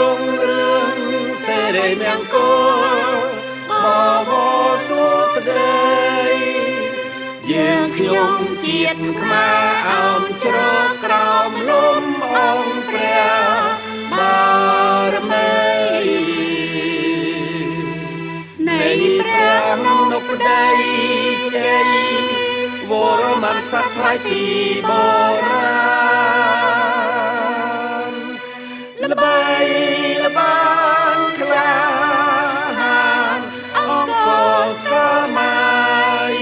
រុងរឿងសេរីមង្គលបបសួស្តីយើងខ្ញុំជាតិខ្មែរអោនជ្រកក្រោមលំអង្គព្រះបារមីនៃព្រះនុប្តីជ័យវរមិនខ្សត់ថ្លៃពីបុរាណល្បីល្បាញក្លាហានអង្គរសម័យ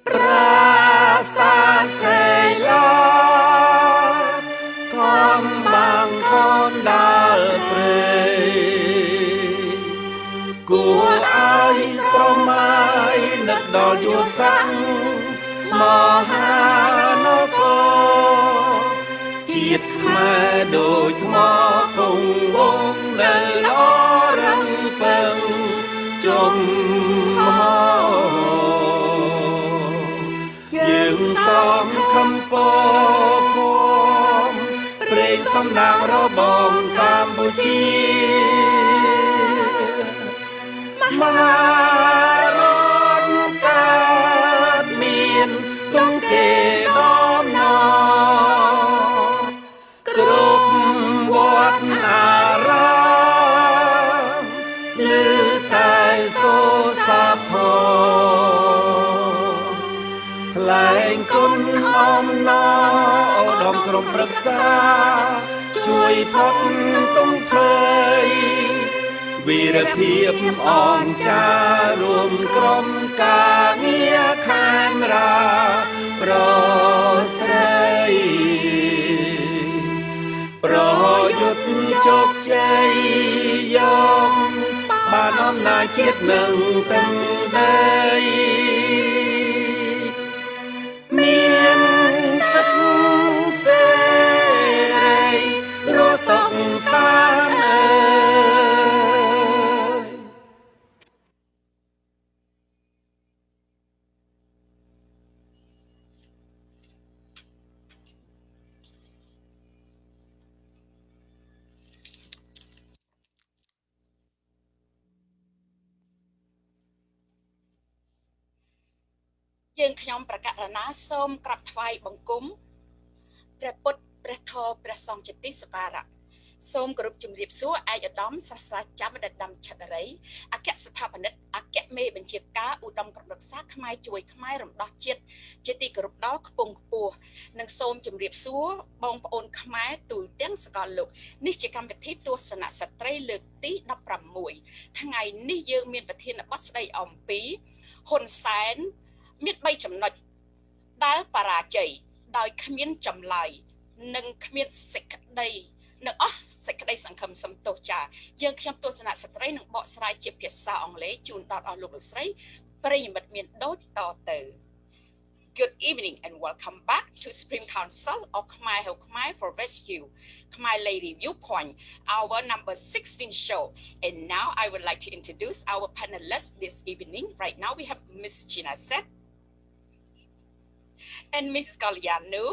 ប្រាសាទសេឡាកំបាំងកូនដាល់ព្រៃគួរឲ្យស្រមៃនឹកដល់យល់សាំងមហានគរជាតិខ្មែរដូចថ្មគង់វងនៅល្អរឹងពឹងជុំហោយើងសំខំពពំព្រេងសំដាងរបងកម្ពុជាមហារដ្ឋកើតមានទង្គេដំណគ្រប់វត្តអារាមឮតែសូរសាធរថ្លែងគុណអំណរឧត្តមក្រុមប្រឹក្សាជួយផុតទុំភ័យវីរភាពអង្ចារួមក្រុមការងារខេមរាប្រស្រីប្រយុទ្ធជោគជ័យយកបានអំណាចជាតិនឹងទាំងដីមានសិទ្ធិសេរីរស់សុខសាន្តយើងខ្ញុំប្រកាសរណាសូមក្រាបថ្វាយបង្គំព្រះពុទ្ធព្រះធម៌ព្រះសង្ឃជាទីសក្ការៈសូមគោរពជំរាបសួរឯកឧត្តមសាស្ត្រាចារ្យបណ្ឌិតដាំឆិតរីអគ្គស្ថាបនិកអគ្គមេបញ្ជាការឧត្តមក្រុមប្រឹក្សាខ្មែរជួយខ្មែររំដោះជាតិជាទីគោរពដល់ខ្ពង់ខ្ពស់និងសូមជម្រាបសួរបងប្អូនខ្មែរទូទាំងសកលលោកនេះជាកម្មវិធីទស្សនៈស្ត្រីលើកទី16ថ្ងៃនេះយើងមានប្រធានបទស្ដីអំពីហ៊ុនសែនមាន3ចំណុចដែលបរាជ័យដោយគ្មានចម្លើយនិងគ្មានសេចក្តីនៅអស់សេចក្តីសង្ឃឹមសំទោសចាយើងខ្ញុំទស្សនៈស្ត្រីនឹងបកស្រាយជាភាសាអង់គ្លេសជូនដល់អស់លោកលោកស្រីប្រិយមិត្តមានដូចតទៅ Good evening and welcome back to Supreme Council of Khmer Ho Khmer for Rescue Khmer Lady Viewpoint our number 16 show and now I would like to introduce our panelists this evening right now we have Miss Gina Set and Miss Kalyanu.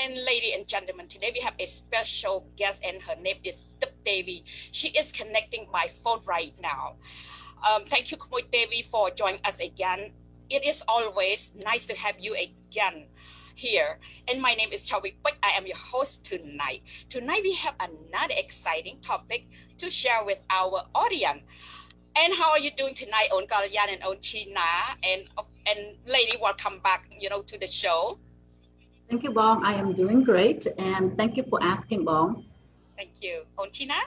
And ladies and gentlemen, today we have a special guest and her name is Tip Devi. She is connecting by phone right now. Thank you, Khmoy Devi, for joining us again. It is always nice to have you again here. And my name is Chawi Pek. I am your host tonight. Tonight we have another exciting topic to share with our audience. And how are you doing tonight, On Kalyan and On China? And lady, welcome back, to the show. Thank you, Bong. I am doing great, and thank you for asking, Bong. Thank you. On China?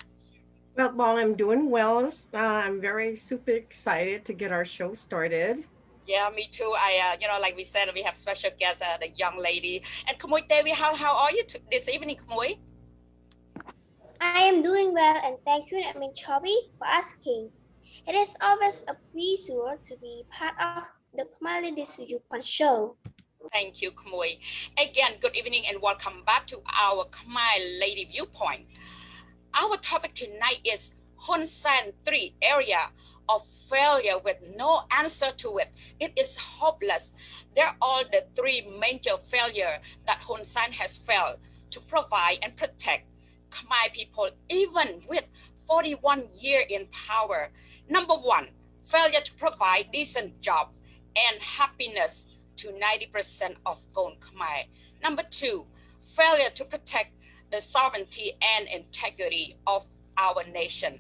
Well, Bong, I'm doing well. I'm very super excited to get our show started. Yeah, me too. Like we said, we have special guest, the young lady. And Kamoy Devi, how are you this evening, Kamoy? I am doing well, and thank you, Namin Chobi, for asking. It is always a pleasure to be part of the Khmer Ladies Viewpoint show. Thank you, Kamoy. Again, good evening and welcome back to our Khmer Lady Viewpoint. Our topic tonight is Hun Sen 3 area of failure with no answer to it. It is hopeless. They're all the three major failures that Hun Sen has failed to provide and protect Khmer people even with 41 years in power. Number one, failure to provide decent job and happiness to 90% of Kon Khmer. Number two, failure to protect the sovereignty and integrity of our nation.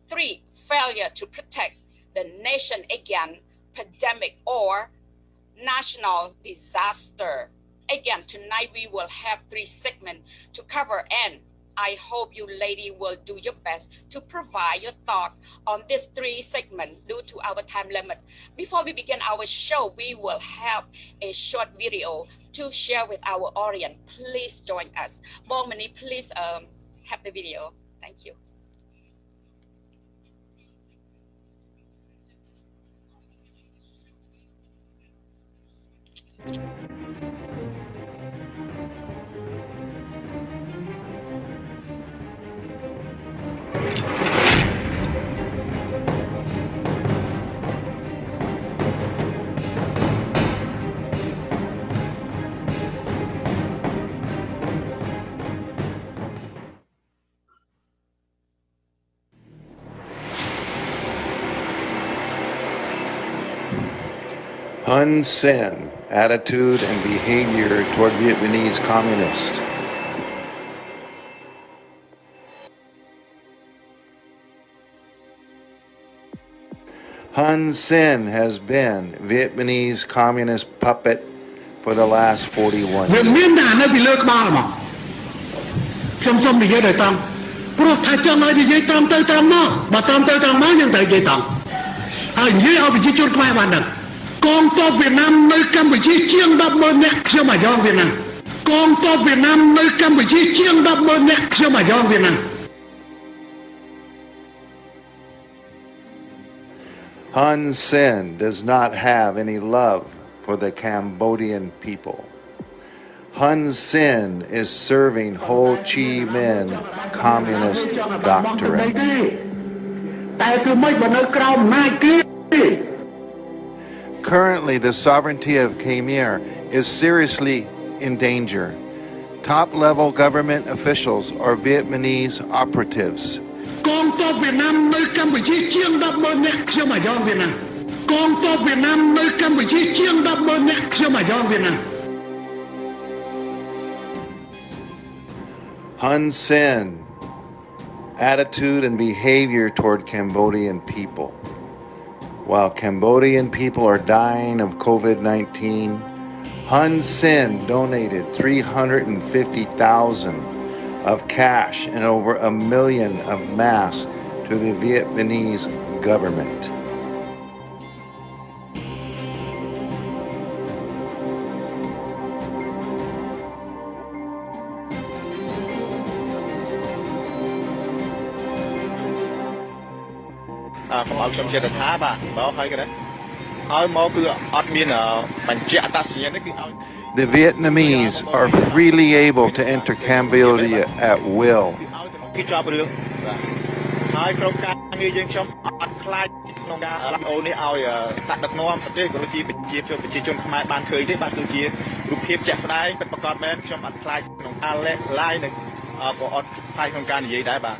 Three, failure to protect the nation against pandemic or national disaster. Again, tonight we will have 3 segments to cover, and I hope you lady will do your best to provide your thought on this 3 segments due to our time limit. Before we begin our show, we will have a short video to share with our audience. Please join us. Bong Mani, please have the video. Thank you. Hun Sen, attitude and behavior toward Vietnamese communists. Hun Sen has been Vietnamese communist puppet for the last 41 វា years. មានតែនៅពីលើក្បាលមកខ្ញុំសូមនិយាយដោយត្រង់ព្រោះថាចង់ឲ្យនិយាយតាមទៅតាមមកបើតាមទៅតាមមកយើងត្រូវនិយាយត្រង់ហើយនិយាយឲ្យប្រជាជនខ្មែរបានដឹងកងទ័ពវៀតណាមនៅកម្ពុជាជាង 10,000 នាក់ខ្ញុំអាយ៉ងវៀតណាមកងទ័ពវៀតណាមនៅកម្ពុជាជាង 10,000 នាក់ខ្ញុំអាយ៉ងវៀតណាម Hun Sen does not have any love for the Cambodian people. Hun Sen is serving Ho Chi Minh communist doctrine. តែគឺមិនបើនៅក្រោមអំណាចគេ Currently, the sovereignty of Khmer is seriously in danger. Top-level government officials are Vietnamese operatives. កងទ័ពវៀតណាមនៅកម្ពុជាជាង 10,000 នាក់ខ្ញុំអាយ៉ងវៀតណាមកងទ័ពវៀតណាមនៅកម្ពុជាជាង 10,000 នាក់ខ្ញុំអាយ៉ងវៀតណាម Hun Sen, attitude and behavior toward Cambodian people. While Cambodian people are dying of COVID-19, Hun Sen donated $350,000 of cash and over $1 million of masks to the Vietnamese government. The Vietnamese are freely able to enter Cambodia at will. ហើយក្រុមការងារយើងខ្ញុំអត់ខ្លាចក្នុងការអូនេះឲ្យតាក់ដឹកនាំប្រទេសក៏ដូចជាប្រជាជនខ្មែរបានឃើញទេបាទគឺជារូបភាពជាក់ស្ដែងពិតប្រាកដមែនខ្ញុំអត់ខ្លាចក្នុងការ live និងក៏អត់ខ្លាចក្នុងការនិយាយដែរបាទ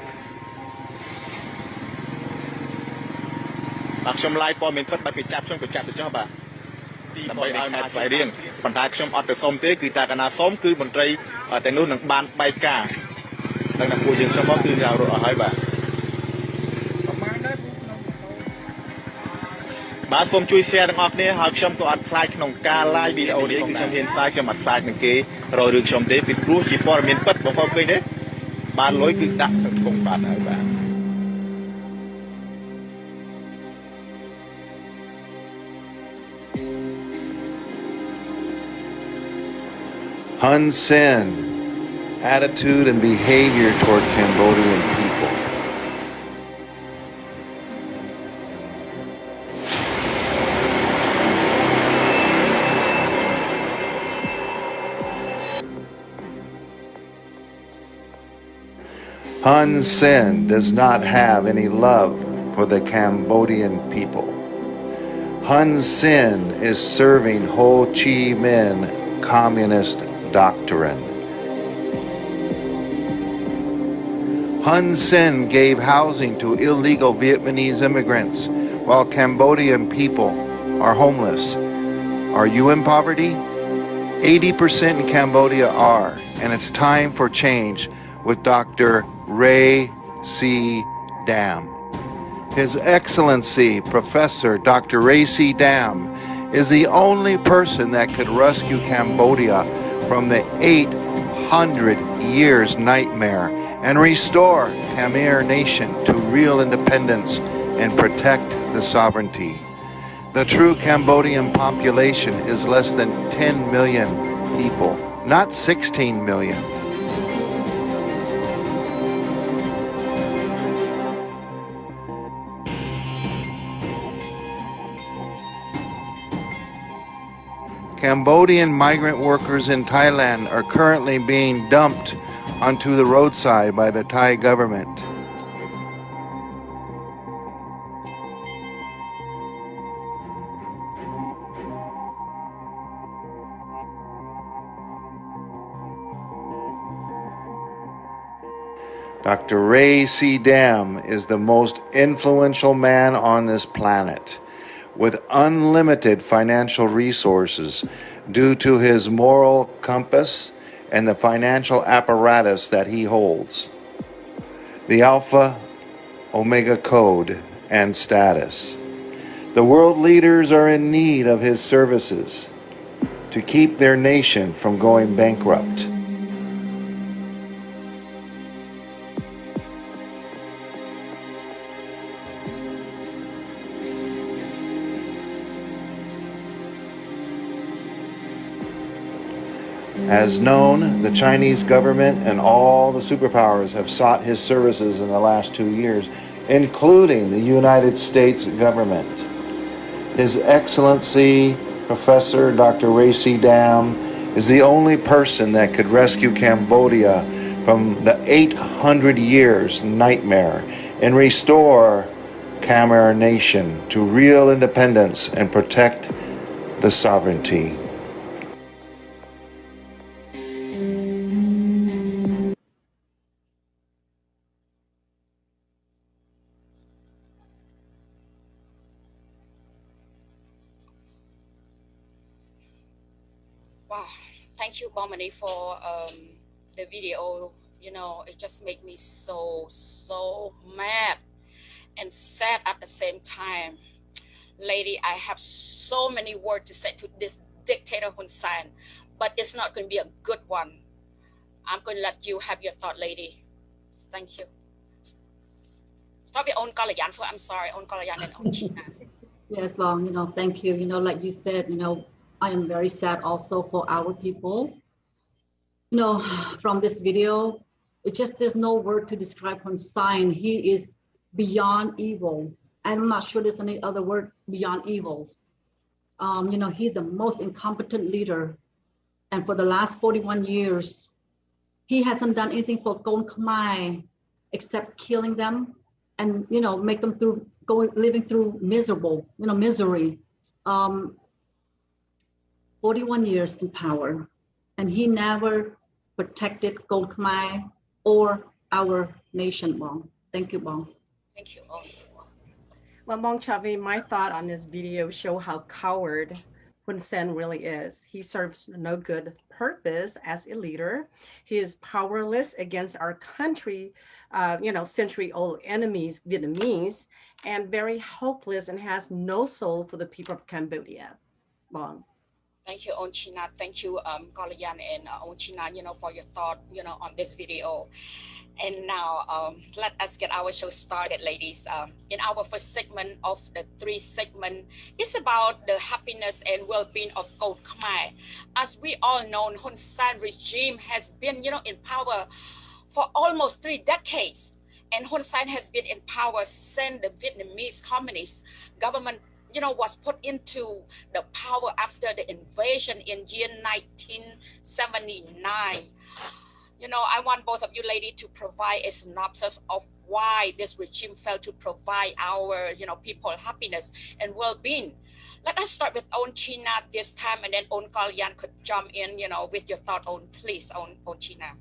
ខ្ញុំ live ព័ត៌មានពិតបើគេចាប់ខ្ញុំក៏ចាប់ទៅចុះបាទដើម្បីឲ្យមកស្វែងរៀងប៉ុន្តែខ្ញុំអត់ទៅសុំទេគឺតែកាលណាសុំគឺមន្ត្រីតែនោះនឹងបានបែកការដល់តែពួកយើងខ្ញុំមកគឺរត់អស់ហើយបាទបាទសូមជួយ share ទាំងអស់គ្នាហើយខ្ញុំក៏អត់ខ្លាចក្នុងការ live វីដេអូនេះគឺខ្ញុំហ៊ានផ្សាយខ្ញុំអត់ខ្លាចនឹងគេរករឿងខ្ញុំទេពីព្រោះជាព័ត៌មានពិតបងប្អូនឃើញទេបានលុយគឺដាក់ក្នុងធុងបាទហើយបាទ Hun Sen, attitude and behavior toward Cambodian people. Hun Sen does not have any love for the Cambodian people. Hun Sen is serving Ho Chi Minh communist doctrine. Hun Sen gave housing to illegal Vietnamese immigrants, while Cambodian people are homeless. Are you in poverty? 80% in Cambodia are, and it's time for change with Dr. Ray C. Dam. His Excellency Professor Dr. Ray C. Dam is the only person that could rescue Cambodia from the 800 years nightmare and restore Khmer Nation to real independence and protect the sovereignty. The true Cambodian population is less than 10 million people, not 16 million. Cambodian migrant workers in Thailand are currently being dumped onto the roadside by the Thai government. Dr. Ray C. Dam is the most influential man on this planet, with unlimited financial resources due to his moral compass and the financial apparatus that he holds. The Alpha Omega Code and status. The world leaders are in need of his services to keep their nation from going bankrupt. As known, the Chinese government and all the superpowers have sought his services in the last 2 years, including the United States government. His Excellency Professor Dr. Ray C. Dam is the only person that could rescue Cambodia from the 800 years nightmare and restore Khmer Nation to real independence and protect the sovereignty. Wow, thank you, Bomani, for the video. You know, it just made me so mad and sad at the same time. Lady, I have so many words to say to this dictator Hun Sen, but it's not going to be a good one. I'm going to let you have your thought, lady. Thank you. Stop your own Kalayan for, I'm sorry, own Kalayan and own China. Yes, well, thank you. Like you said, I am very sad also for our people. From this video, there's no word to describe Hun Sen. He is beyond evil. I'm not sure there's any other word beyond evils. He's the most incompetent leader. And for the last 41 years, he hasn't done anything for Kon Khmer except killing them and, make them living through misery. 41 years in power, and he never protected Kon Khmer or our nation, Bong. Thank you, Bong. Thank you. Well, Bong Chavi, my thought on this video show how coward Hun Sen really is. He serves no good purpose as a leader. He is powerless against our country, century-old enemies, Vietnamese, and very hopeless and has no soul for the people of Cambodia. Bong. Thank you, On China. Thank you, Kalayan and On China, for your thought, on this video. And now let us get our show started, ladies. In our first segment of the 3 segments, it's about the happiness and well-being of Kon Khmer. As we all know, Hun Sen regime has been, in power for almost 3 decades. And Hun Sen has been in power since the Vietnamese Communist government was put into the power after the invasion in year 1979. I want both of you ladies to provide a synopsis of why this regime failed to provide our, people happiness and well-being. Let us start with On China this time, and then On Kalayan could jump in, with your thought on, please, on China.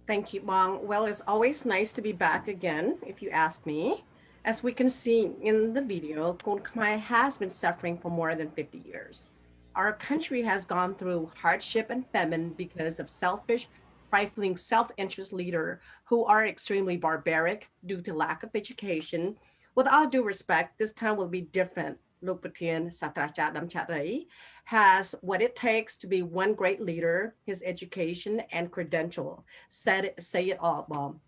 Thank you, Bong. Well, it's always nice to be back again, if you ask me. As we can see in the video, Kon Khmer has been suffering for more than 50 years. Our country has gone through hardship and famine because of selfish, trifling, self-interest leaders who are extremely barbaric due to lack of education. With all due respect, this time will be different. Lok Patien Satrachadam Charai has what it takes to be one great leader, his education and credential. Say it all, Mom.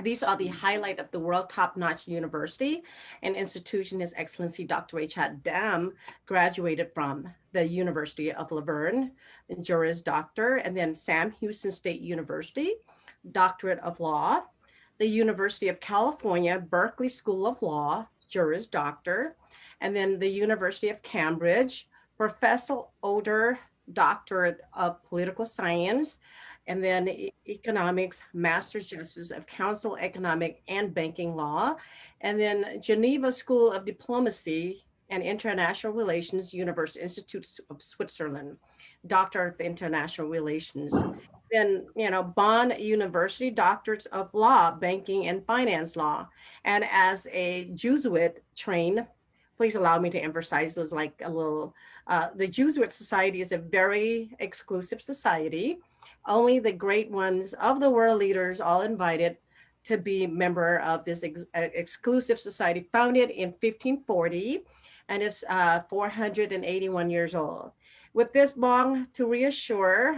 These are the highlight of the world top-notch university and institution His Excellency Dr. H. Dam graduated from the University of Laverne, Juris Doctor, and then Sam Houston State University, Doctorate of Law, the University of California, Berkeley School of Law, Juris Doctor, and then the University of Cambridge, Professor Oder, Doctorate of Political Science, and then Economics, Master's Justice of Council, Economic and Banking Law, and then Geneva School of Diplomacy and International Relations, University Institute of Switzerland, Doctor of International Relations. Then, Bonn University, Doctors of Law, Banking and Finance Law. And as a Jesuit trained, please allow me to emphasize this like a little, the Jesuit Society is a very exclusive society. Only the great ones of the world leaders all invited to be member of this exclusive society founded in 1540 and is 481 years old. With this, Bong, to reassure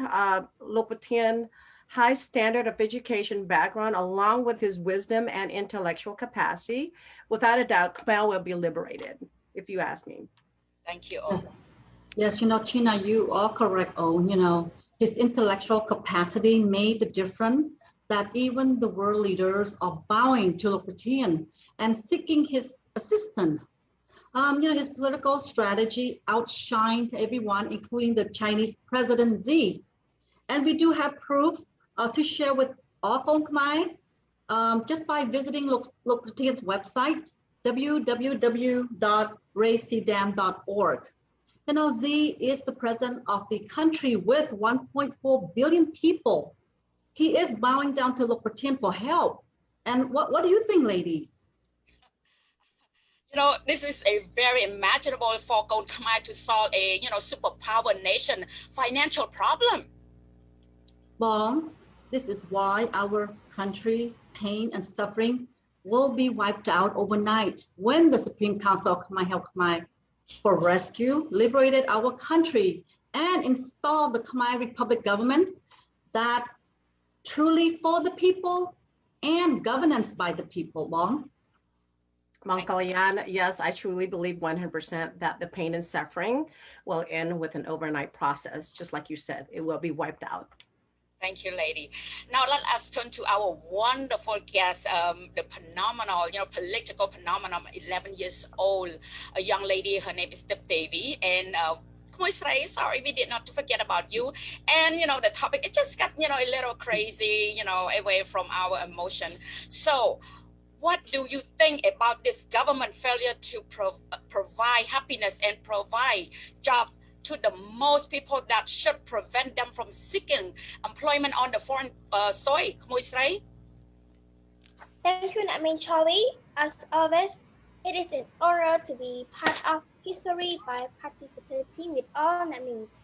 Lok Patien high standard of education background along with his wisdom and intellectual capacity, without a doubt, Khmer will be liberated, if you ask me. Thank you all. Yes, China, you are correct. Oh, his intellectual capacity made the difference that even the world leaders are bowing to Lok Patien and seeking his assistance. His political strategy outshined everyone, including the Chinese President Xi. And we do have proof to share with all Kon Khmer just by visiting Lok Patien's website, www.raiscdam.org. Xi is the president of the country with 1.4 billion people. He is bowing down to Lok Patien for help. And what do you think, ladies? This is a very imaginable for Kon Khmer to solve a, superpower nation financial problem. Bong, this is why our country's pain and suffering will be wiped out overnight when the Supreme Council of Khmer Help Khmer for Rescue liberated our country and installed the Khmer Republic government that truly for the people and governance by the people, Bong. Mang Kalyan, yes, I truly believe 100% that the pain and suffering will end with an overnight process. Just like you said, it will be wiped out. Thank you, lady. Now let us turn to our wonderful guest, the phenomenal, political phenomenon, 11 years old, a young lady. Her name is Tip Devi, and sorry, we did not forget about you. And the topic, it just got a little crazy, away from our emotion. So, what do you think about this government failure to provide happiness and provide job to the most people that should prevent them from seeking employment on the foreign soil? Thank you, Namin Chawi. As always, it is an honor to be part of history by participating with all Namins.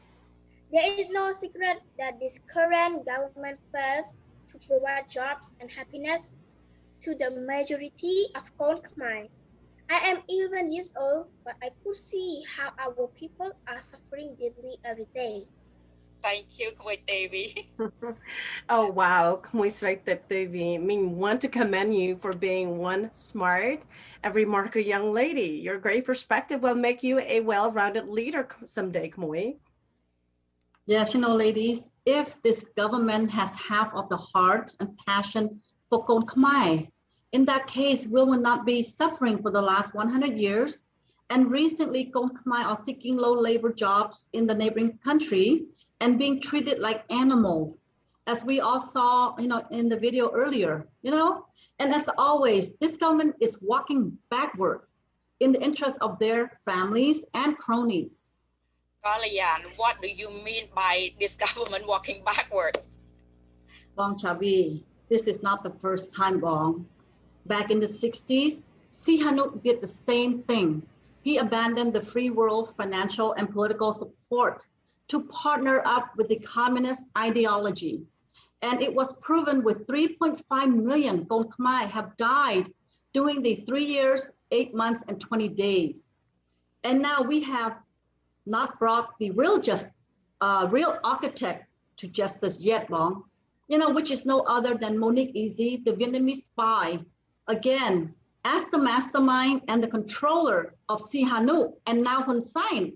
There is no secret that this current government fails to provide jobs and happiness to the majority of Kon Khmer. I am 11 years old, but I could see how our people are suffering deeply every day. Thank you, Khmer Devi. Oh, wow. Tip Devi. Want to commend you for being one smart and remarkable young lady. Your great perspective will make you a well-rounded leader someday, Khmer. Yes, ladies, if this government has half of the heart and passion for Kon Khmer, in that case, we will not be suffering for the last 100 years. And recently, Kon Khmer are seeking low labor jobs in the neighboring country and being treated like animals, as we all saw, in the video earlier, And as always, this government is walking backward in the interest of their families and cronies. Kalian, what do you mean by this government walking backward? Bong Chavi, this is not the first time wrong. Back in the 60s, Sihanouk did the same thing. He abandoned the free world's financial and political support to partner up with the communist ideology. And it was proven with 3.5 million Kon Khmer have died during the 3 years, 8 months, and 20 days. And now we have not brought the real architect to justice yet, Bong, which is no other than Monique Easy, the Vietnamese spy, again, as the mastermind and the controller of Sihanouk and now Hun Sen.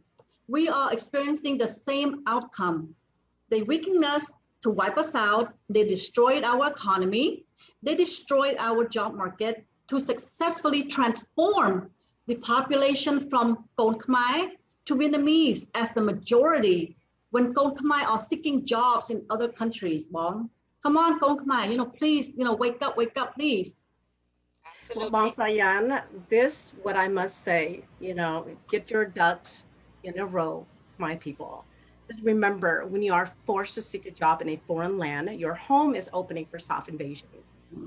We are experiencing the same outcome. They weakened us to wipe us out. They destroyed our economy. They destroyed our job market to successfully transform the population from Kon Khmer to Vietnamese as the majority when Kon Khmer are seeking jobs in other countries. Bong, come on, Kon Khmer, please, wake up, please. Absolutely. Bong Sayan, this, what I must say, get your ducks in a row, my people. Just remember, when you are forced to seek a job in a foreign land, your home is opening for soft invasion.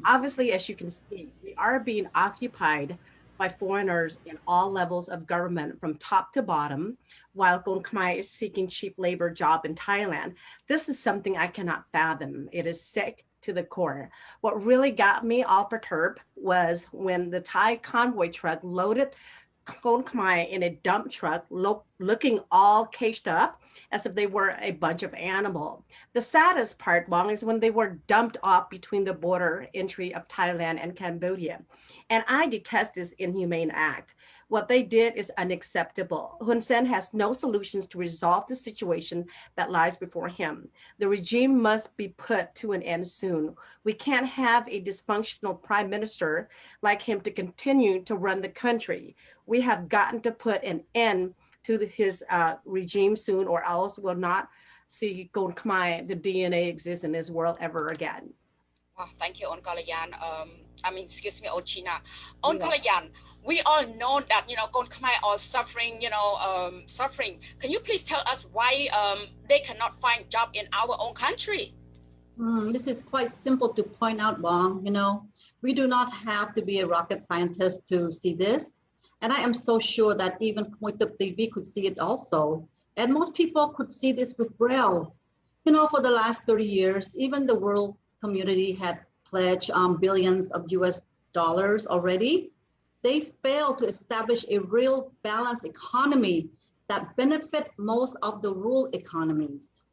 Obviously, as you can see, we are being occupied by foreigners in all levels of government from top to bottom, while Kon Khmer is seeking cheap labor job in Thailand. This is something I cannot fathom. It is sick to the core. What really got me all perturbed was when the Thai convoy truck loaded Kon Khmer in a dump truck, looking all caged up as if they were a bunch of animals. The saddest part, Bong, is when they were dumped off between the border entry of Thailand and Cambodia. And I detest this inhumane act. What they did is unacceptable. Hun Sen has no solutions to resolve the situation that lies before him. The regime must be put to an end soon. We can't have a dysfunctional prime minister like him to continue to run the country. We have gotten to put an end to his regime soon, or else we'll not see Kon Khmer, the DNA exist in this world ever again. Wow, thank you, On Kalayan. Excuse me, On China. On Kalayan, we all know that, Kon Khmer are suffering, suffering. Can you please tell us why they cannot find job in our own country? This is quite simple to point out, Bong. We do not have to be a rocket scientist to see this. And I am so sure that even Khmoy TV could see it also. And most people could see this with Braille. For the last 30 years, even the world community had pledged billions of US dollars already. They failed to establish a real balanced economy that benefit most of the rural economies.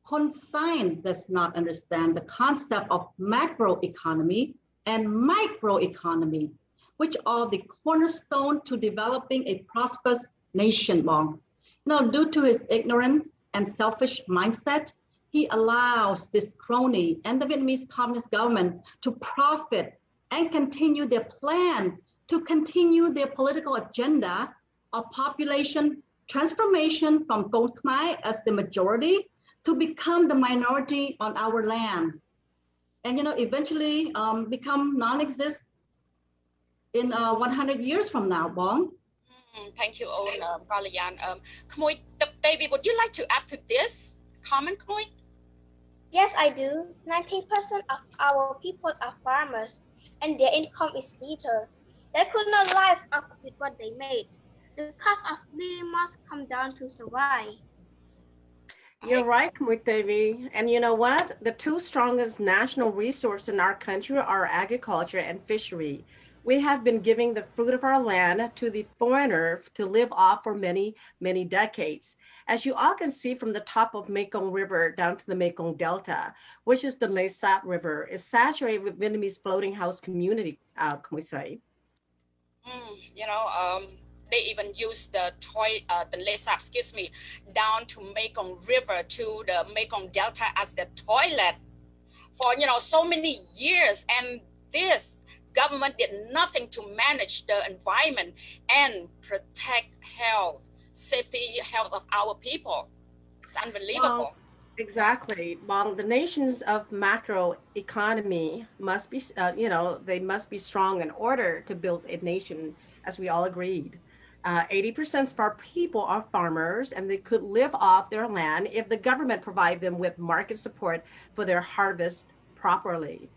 Hun Sen does not understand the concept of macroeconomy and microeconomy, which are the cornerstone to developing a prosperous nation, Bong. Due to his ignorance and selfish mindset, he allows this crony and the Vietnamese Communist government to profit and continue their plan to continue their political agenda of population transformation from Kon Khmer as the majority to become the minority on our land. And eventually become non-exist in 100 years from now, Bong. Thank you, On Kalayan. Khmoy Baby, would you like to add to this comment, Khmoy? Yes, I do. 19% of our people are farmers, and their income is little. They could not live up with what they made. The cost of living must come down to survive. You're right, Khmoy TV. And you know what? The two strongest national resources in our country are agriculture and fishery. We have been giving the fruit of our land to the foreigner to live off for many, many decades. As you all can see from the top of Mekong River down to the Mekong Delta, which is the Le Sap River, is saturated with Vietnamese floating house community, can we say? They even use the Le Sap, down to Mekong River to the Mekong Delta as the toilet for, so many years. And this government did nothing to manage the environment and protect health of our people. It's unbelievable. Well, exactly. Well, the nations of macro economy must be, they must be strong in order to build a nation, as we all agreed. 80% of our people are farmers, and they could live off their land if the government provide them with market support for their harvest properly.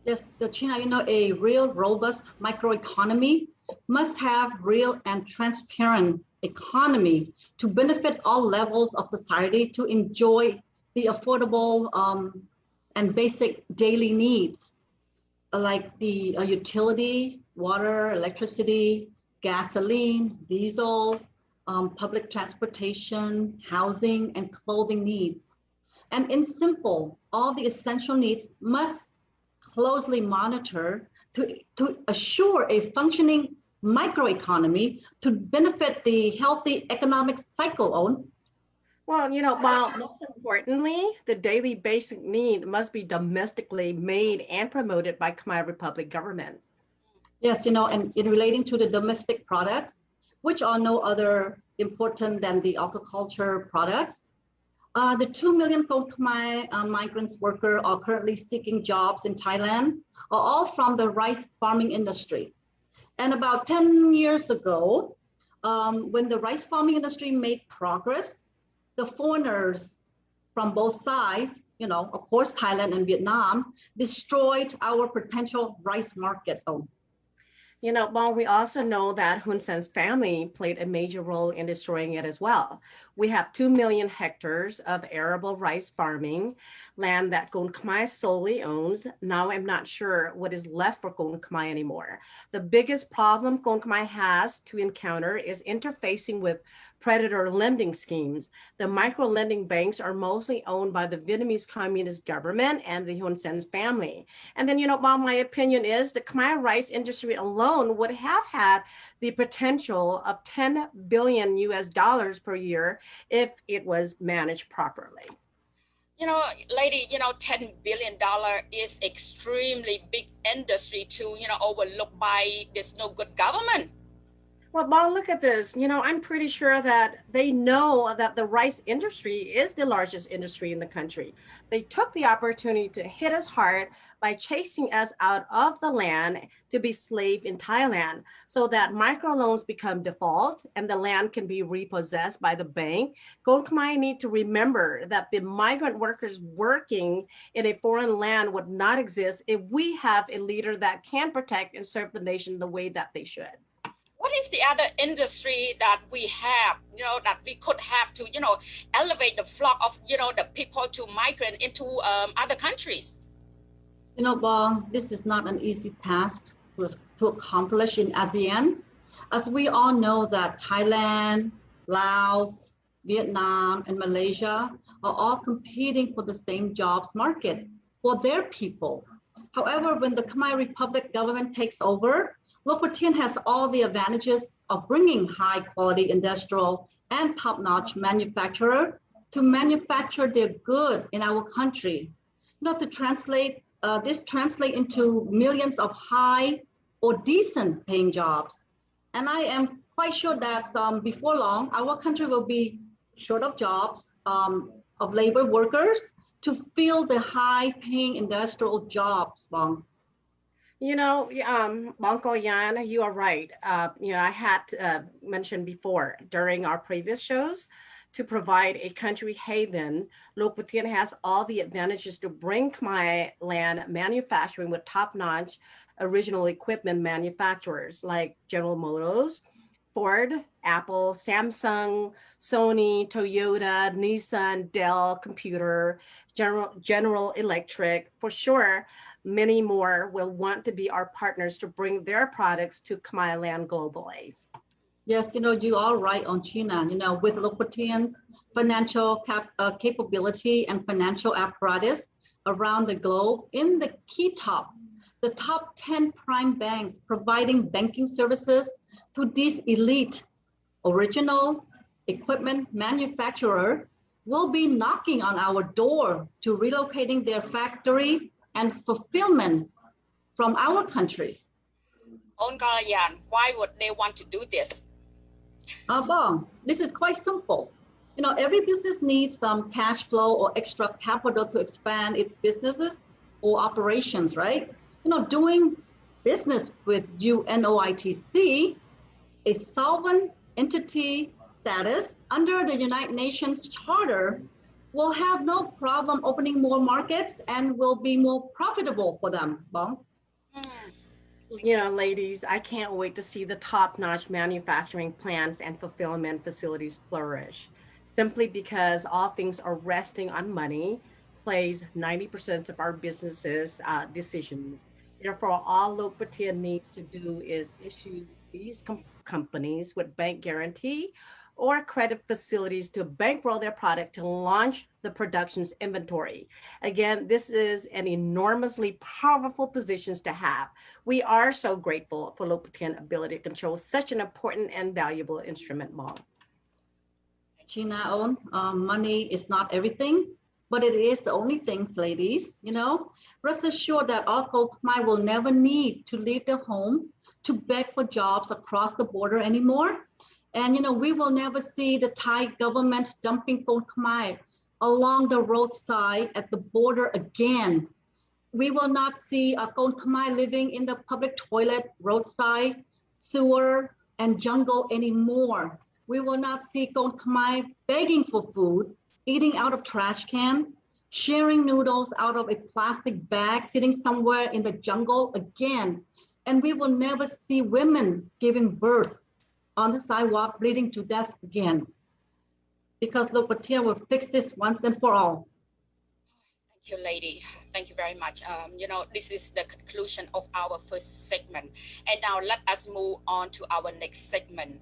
Yes, the China, a real robust microeconomy must have real and transparent economy to benefit all levels of society to enjoy the affordable and basic daily needs like the utility, water, electricity, gasoline, diesel, public transportation, housing, and clothing needs. And in simple, all the essential needs must closely monitor to assure a functioning microeconomy to benefit the healthy economic cycle on. Well, most importantly, the daily basic need must be domestically made and promoted by Khmer Republic government. Yes, and in relating to the domestic products, which are no other important than the agriculture products, the 2 million Khmer migrants workers are currently seeking jobs in Thailand, are all from the rice farming industry. And about 10 years ago, when the rice farming industry made progress, the foreigners from both sides, of course, Thailand and Vietnam, destroyed our potential rice market. But we also know that Hun Sen's family played a major role in destroying it as well. We have 2 million hectares of arable rice farming land that Kon Khmer solely owns. Now I'm not sure what is left for Kon Khmer anymore. The biggest problem Kon Khmer has to encounter is interfacing with predator lending schemes. The micro lending banks are mostly owned by the Vietnamese Communist government and the Hun Sen's family. And then, Bob, my opinion is the Khmer rice industry alone would have had the potential of 10 billion US dollars per year if it was managed properly. Lady, $10 billion is extremely big industry to, overlook by this no good government. Well, Bob, look at this. I'm pretty sure that they know that the rice industry is the largest industry in the country. They took the opportunity to hit us hard by chasing us out of the land to be slave in Thailand so that microloans become default and the land can be repossessed by the bank. Kon Khmer need to remember that the migrant workers working in a foreign land would not exist if we have a leader that can protect and serve the nation the way that they should. What is the other industry that we have, that we could have to, elevate the flock of, the people to migrate into other countries? Bong, this is not an easy task to accomplish in ASEAN. As we all know that Thailand, Laos, Vietnam, and Malaysia are all competing for the same jobs market for their people. However, when the Khmer Republic government takes over, Local Tien has all the advantages of bringing high quality industrial and top-notch manufacturer to manufacture their good in our country. To translate, this translate into millions of high or decent paying jobs. And I am quite sure that before long, our country will be short of jobs, of labor workers to fill the high paying industrial jobs, Bong. Bangko Yan, you are right. I had mentioned before during our previous shows to provide a country haven. Local Tien has all the advantages to bring Khmer land manufacturing with top-notch original equipment manufacturers like General Motors, Ford, Apple, Samsung, Sony, Toyota, Nissan, Dell, Computer, General Electric. For sure, many more will want to be our partners to bring their products to Khmer land globally. Yes, you are right on China. With Local Tien's financial capability and financial apparatus around the globe in the the top 10 prime banks providing banking services to these elite original equipment manufacturer will be knocking on our door to relocating their factory and fulfillment from our country. Yan, why would they want to do this? Well, this is quite simple. Every business needs some cash flow or extra capital to expand its businesses or operations, right? Doing business with UNOITC, a solvent entity status under the United Nations Charter, will have no problem opening more markets and will be more profitable for them, Bong. You know, ladies, I can't wait to see the top-notch manufacturing plants and fulfillment facilities flourish. Simply because all things are resting on money plays 90% of our businesses' decisions. Therefore, all Lopatia needs to do is issue these companies with bank guarantee or credit facilities to bankroll their product to launch the production's inventory. Again, this is an enormously powerful positions to have. We are so grateful for Lopatin's ability to control such an important and valuable instrument, Mom. China, money is not everything, but it is the only things, ladies. You know, rest assured that all Khmer will never need to leave their home to beg for jobs across the border anymore. And you know, we will never see the Thai government dumping Khmer along the roadside at the border again. We will not see Khmer living in the public toilet, roadside, sewer, and jungle anymore. We will not see Khmer begging for food, eating out of trash can, sharing noodles out of a plastic bag, sitting somewhere in the jungle again. And we will never see women giving birth on the sidewalk, bleeding to death again. Because Lopatia will fix this once and for all. Thank you, lady. Thank you very much. You know, this is the conclusion of our first segment. And now let us move on to our next segment.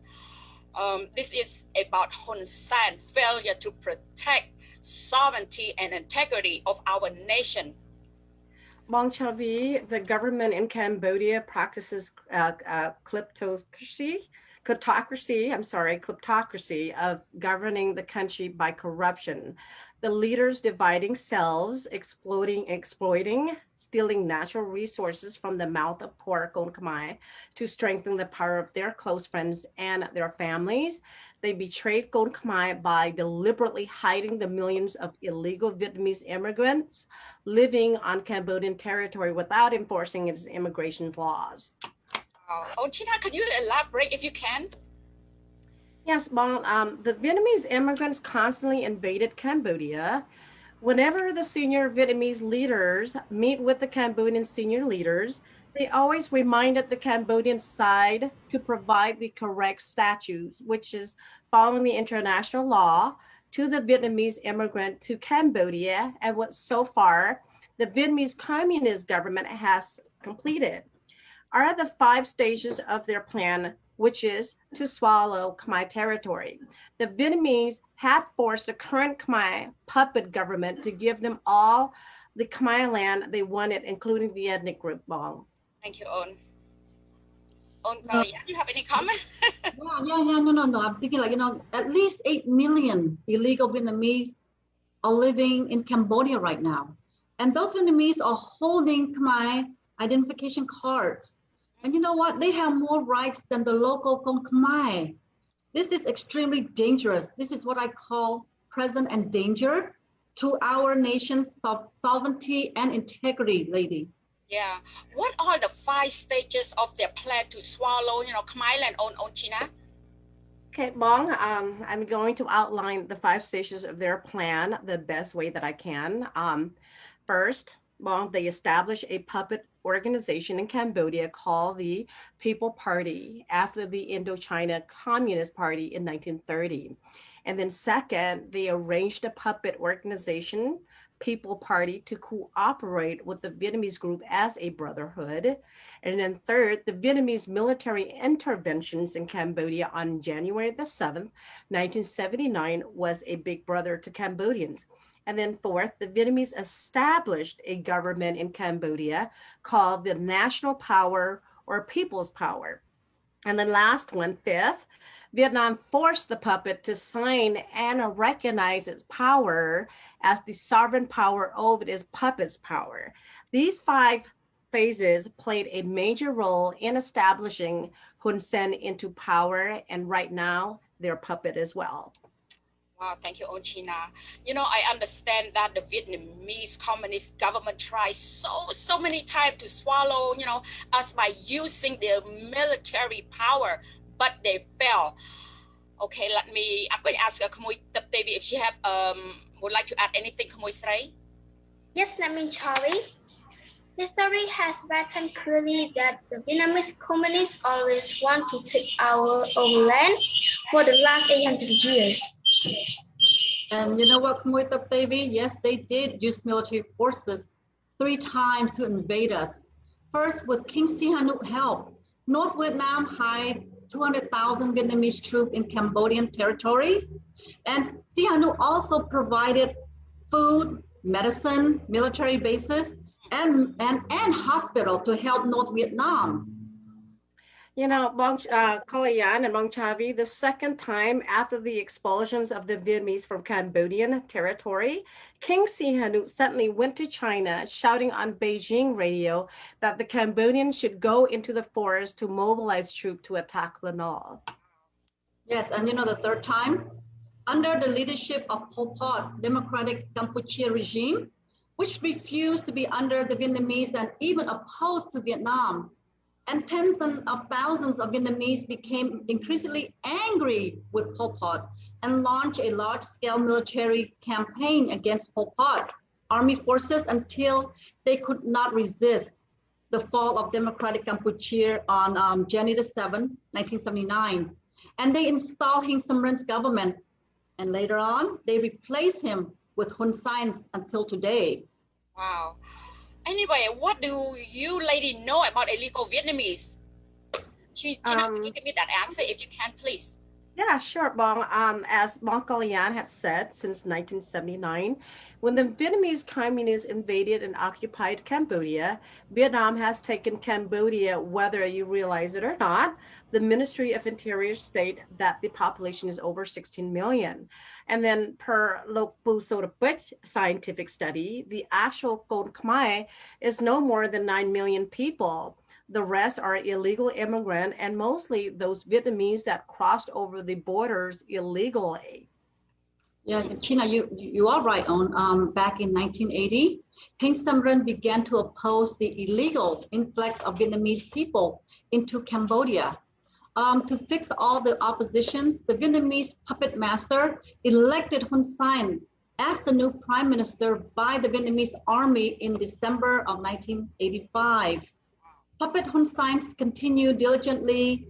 This is about Hun Sen failure to protect sovereignty and integrity of our nation. Bong Chavi, the government in Cambodia practices kleptocracy of governing the country by corruption. The leaders dividing selves, exploiting, stealing natural resources from the mouth of poor Khmer to strengthen the power of their close friends and their families. They betrayed Khmer by deliberately hiding the millions of illegal Vietnamese immigrants living on Cambodian territory without enforcing its immigration laws. China, can you elaborate if you can? Yes, Bong, the Vietnamese immigrants constantly invaded Cambodia. Whenever the senior Vietnamese leaders meet with the Cambodian senior leaders, they always reminded the Cambodian side to provide the correct statutes, which is following the international law, to the Vietnamese immigrant to Cambodia, and what so far the Vietnamese Communist government has completed are the 5 stages of their plan, which is to swallow Khmer territory. The Vietnamese had forced the current Khmer puppet government to give them all the Khmer land they wanted, including the ethnic group Bong. Thank you, On. Do you have any comment? No. I'm thinking like, you know, at least 8 million illegal Vietnamese are living in Cambodia right now. And those Vietnamese are holding Khmer identification cards. And you know what? They have more rights than the local Khmer. This is extremely dangerous. This is what I call present endanger to our nation's sovereignty and integrity, ladies. Yeah. What are the 5 stages of their plan to swallow, you know, Khmer land on China? Okay, Bong, I'm going to outline the 5 stages of their plan the best way that I can. First, Bong, they establish a puppet organization in Cambodia called the People Party after the Indochina Communist Party in 1930. And then second, they arranged a puppet organization, People Party, to cooperate with the Vietnamese group as a brotherhood. And then third, the Vietnamese military interventions in Cambodia on January the 7th, 1979 was a big brother to Cambodians. And then fourth, the Vietnamese established a government in Cambodia called the National Power or People's Power. And then last one, fifth, Vietnam forced the puppet to sign and recognize its power as the sovereign power over its puppet's power. These 5 phases played a major role in establishing Hun Sen into power, and right now, their puppet as well. Wow, thank you, China. You know, I understand that the Vietnamese Communist government tries so many times to swallow, you know, us by using their military power, but they fail. Okay, I'm going to ask Khmui Taptevi if she would like to add anything, Khmui Srei. Yes, Charlie. History has written clearly that the Vietnamese communists always want to take our own land for the last 800 years. And you know what, Khmui Taptevi? Yes, they did use military forces 3 times to invade us. First, with King Sihanouk's help, North Vietnam hired 200,000 Vietnamese troops in Cambodian territories. And Sihanouk also provided food, medicine, military bases, and hospital to help North Vietnam. You know, Kalayan and Bong Chavi, the second time after the expulsions of the Vietnamese from Cambodian territory, King Sihanouk suddenly went to China shouting on Beijing radio that the Cambodians should go into the forest to mobilize troops to attack Lanao. Yes, and you know the third time? Under the leadership of Pol Pot, Democratic Kampuchea regime, which refused to be under the Vietnamese and even opposed to Vietnam. And tens of thousands of Vietnamese became increasingly angry with Pol Pot and launched a large-scale military campaign against Pol Pot army forces until they could not resist the fall of Democratic Kampuchea on January 7, 1979. And they installed Heng Samrin's government. And later on, they replaced him with Hun Sen until today. Wow. Anyway, what do you lady know about illegal Vietnamese? China, can you give me that answer if you can, please? Yeah, sure, Bong. As Bong Kalian has said, since 1979, when the Vietnamese communists invaded and occupied Cambodia, Vietnam has taken Cambodia, whether you realize it or not. The Ministry of Interior state that the population is over 16 million. And then per Lok Bu Sotaput scientific study, the actual Kon Khmer is no more than 9 million people. The rest are illegal immigrant and mostly those Vietnamese that crossed over the borders illegally. Yeah, China, you are right on. Back in 1980, Heng Samrin began to oppose the illegal influx of Vietnamese people into Cambodia. To fix all the oppositions, the Vietnamese puppet master elected Hun Sen as the new prime minister by the Vietnamese army in December of 1985. Puppet Hun Sen continued diligently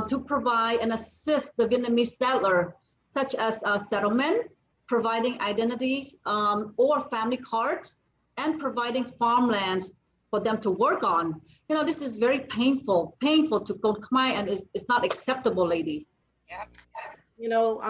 to provide and assist the Vietnamese settler, such as settlement, providing identity or family cards, and providing farmlands for them to work on. You know, this is very painful to Kon Khmer, and it's not acceptable, ladies. Yeah. You know,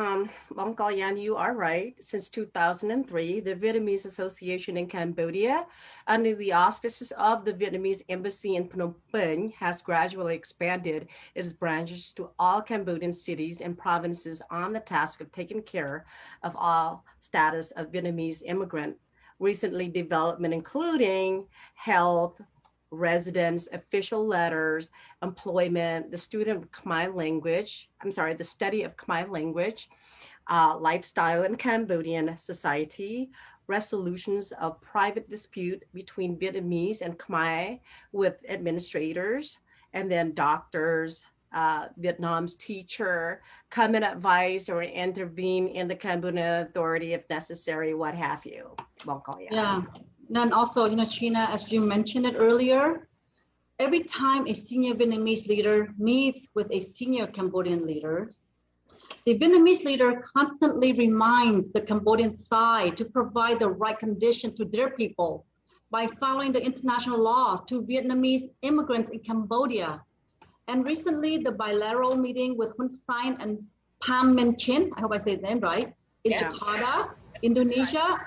Bong Kalyan, you are right. Since 2003, the Vietnamese Association in Cambodia, under the auspices of the Vietnamese Embassy in Phnom Penh, has gradually expanded its branches to all Cambodian cities and provinces on the task of taking care of all status of Vietnamese immigrant. Recently, development including health, residence, official letters, employment, the study of Khmer language, lifestyle in Cambodian society, resolutions of private dispute between Vietnamese and Khmer with administrators, and then doctors, Vietnam's teacher, come and advise or intervene in the Cambodian authority if necessary, what have you. Yeah. And also, you know, China, as you mentioned it earlier, every time a senior Vietnamese leader meets with a senior Cambodian leader, the Vietnamese leader constantly reminds the Cambodian side to provide the right condition to their people by following the international law to Vietnamese immigrants in Cambodia. And recently, the bilateral meeting with Hun Sen and Pham Minh Chinh, I hope I say the name right, in Jakarta, Indonesia,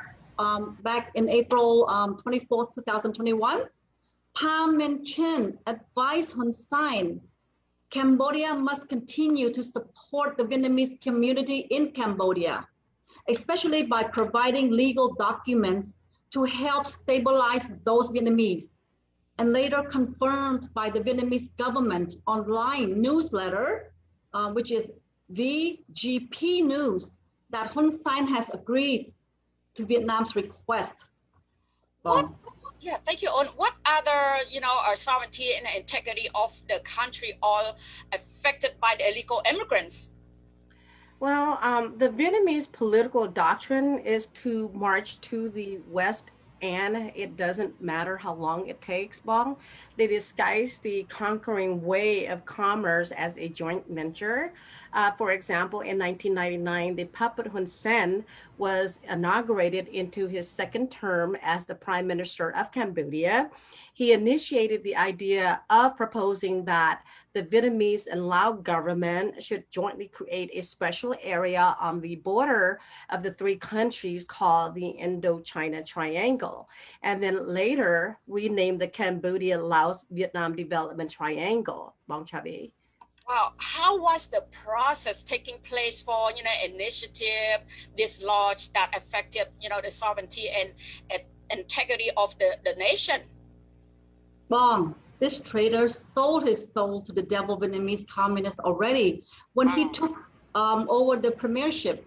back in April 24th, 2021, Pham Minh Chinh advised Hun Sen, Cambodia must continue to support the Vietnamese community in Cambodia, especially by providing legal documents to help stabilize those Vietnamese, and later confirmed by the Vietnamese government online newsletter, which is VGP News, that Hun Sen has agreed to Vietnam's request. Yeah, thank you. On what other, sovereignty and integrity of the country all affected by the illegal immigrants? Well, the Vietnamese political doctrine is to march to the west, and it doesn't matter how long it takes, Bong. They disguise the conquering way of commerce as a joint venture. For example, in 1999, the puppet Hun Sen was inaugurated into his second term as the Prime Minister of Cambodia. He initiated the idea of proposing that the Vietnamese and Lao government should jointly create a special area on the border of the three countries called the Indochina Triangle, and then later rename the Cambodia, Laos, Vietnam Development Triangle, Bong Chavi. Wow, how was the process taking place for initiative, this launch that affected the sovereignty and integrity of the nation? Bong, this traitor sold his soul to the devil Vietnamese communists already when he took over the premiership.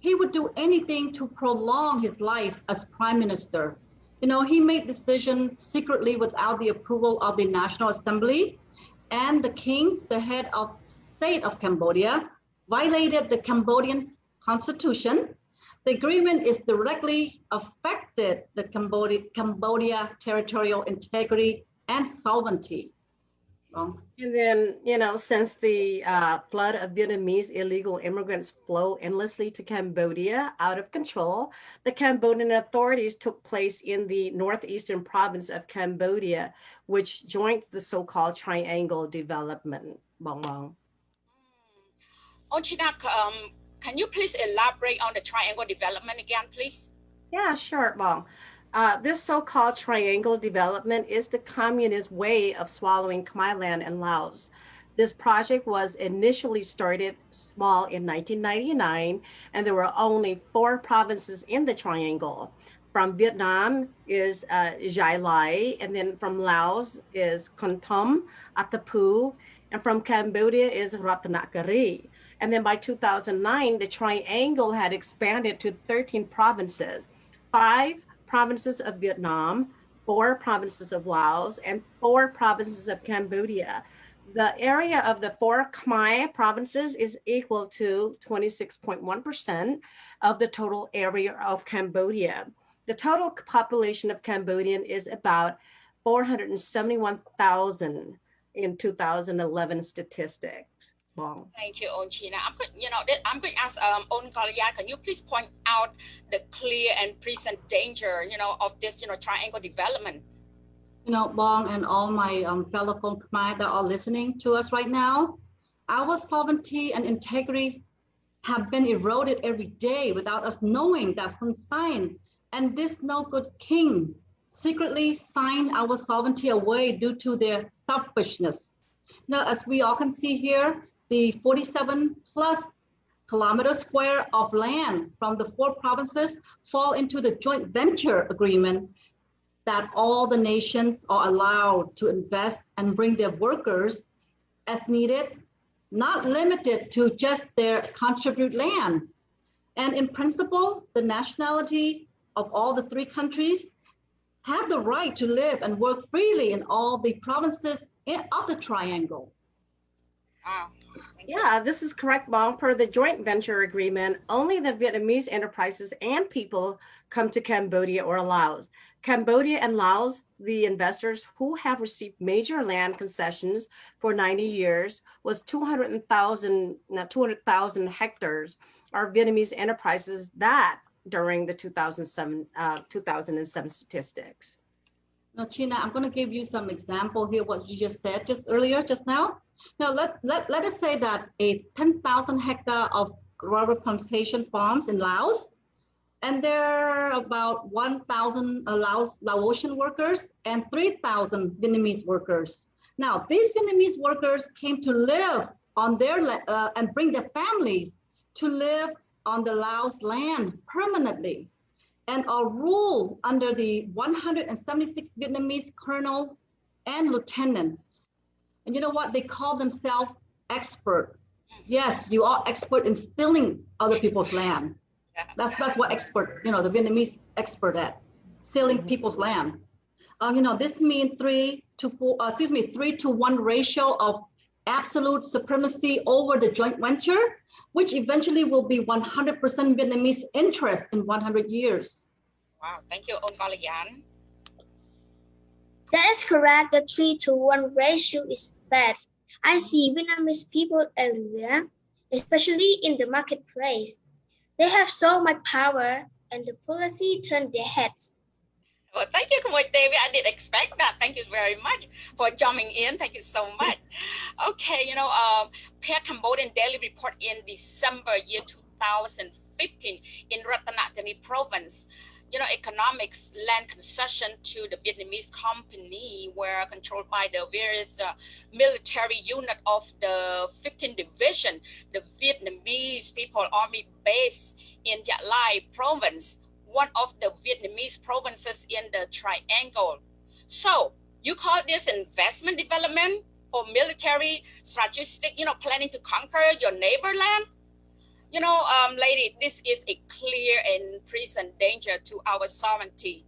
He would do anything to prolong his life as prime minister. He made decisions secretly without the approval of the National Assembly, and the king, the head of state of Cambodia, violated the Cambodian constitution. The agreement is directly affected the Cambodia territorial integrity and sovereignty. And then, since the flood of Vietnamese illegal immigrants flow endlessly to Cambodia out of control, the Cambodian authorities took place in the northeastern province of Cambodia, which joins the so-called Triangle Development. Bong Bong. Chinak, can you please elaborate on the Triangle Development again, please? Yeah, sure, Bong. This so-called triangle development is the communist way of swallowing Khmer land and Laos. This project was initially started small in 1999, and there were only 4 provinces in the triangle. From Vietnam is Gia Lai, and then from Laos is Kon Tum, Atapu, and from Cambodia is Ratnakiri. And then by 2009, the triangle had expanded to 13 provinces, 5 provinces of Vietnam, 4 provinces of Laos, and 4 provinces of Cambodia. The area of the 4 Khmer provinces is equal to 26.1% of the total area of Cambodia. The total population of Cambodian is about 471,000 in 2011 statistics. Bong. Thank you, Onchina. I'm going to ask On Kalia, can you please point out the clear and present danger, of this, triangle development? Bong and all my fellow Khmer that are listening to us right now, our sovereignty and integrity have been eroded every day without us knowing that Hun Sen and this no good king secretly signed our sovereignty away due to their selfishness. Now, as we all can see here, the 47 plus kilometer square of land from the 4 provinces fall into the joint venture agreement that all the nations are allowed to invest and bring their workers as needed, not limited to just their contribute land. And in principle, the nationality of all the 3 countries have the right to live and work freely in all the provinces of the triangle. Wow. Yeah, this is correct, Bong. Per the joint venture agreement, only the Vietnamese enterprises and people come to Cambodia or Laos. Cambodia and Laos, the investors who have received major land concessions for 90 years, was 200,000 hectares, are Vietnamese enterprises that during the 2007 statistics. Now, China, I'm going to give you some example here, what you just said just now. Now, let us say that a 10,000 hectare of rubber plantation farms in Laos, and there are about 1,000 Laotian workers and 3,000 Vietnamese workers. Now, these Vietnamese workers came to live on their and bring their families to live on the Laos land permanently, and are ruled under the 176 Vietnamese colonels and lieutenants. And you know what? They call themselves expert. Yes, you are expert in stealing other people's land. That's what expert, the Vietnamese expert at, stealing people's land. This means 3 to 1 ratio of absolute supremacy over the joint venture, which eventually will be 100% Vietnamese interest in 100 years. Wow, thank you, Ông Kalayan. That is correct. The 3-to-1 ratio is bad. I see Vietnamese people everywhere, especially in the marketplace. They have so much power, and the policy turned their heads. Well, thank you, Khmoy David. I didn't expect that. Thank you very much for jumping in. Thank you so much. Okay, Pair Cambodian Daily Report in December year 2015 in Rattanakhani province. Economics land concession to the Vietnamese company were controlled by the various military unit of the 15th Division, the Vietnamese People Army base in Gia Lai province, one of the Vietnamese provinces in the Triangle. So you call this investment development or military strategic, planning to conquer your neighbor land? Lady, this is a clear and present danger to our sovereignty,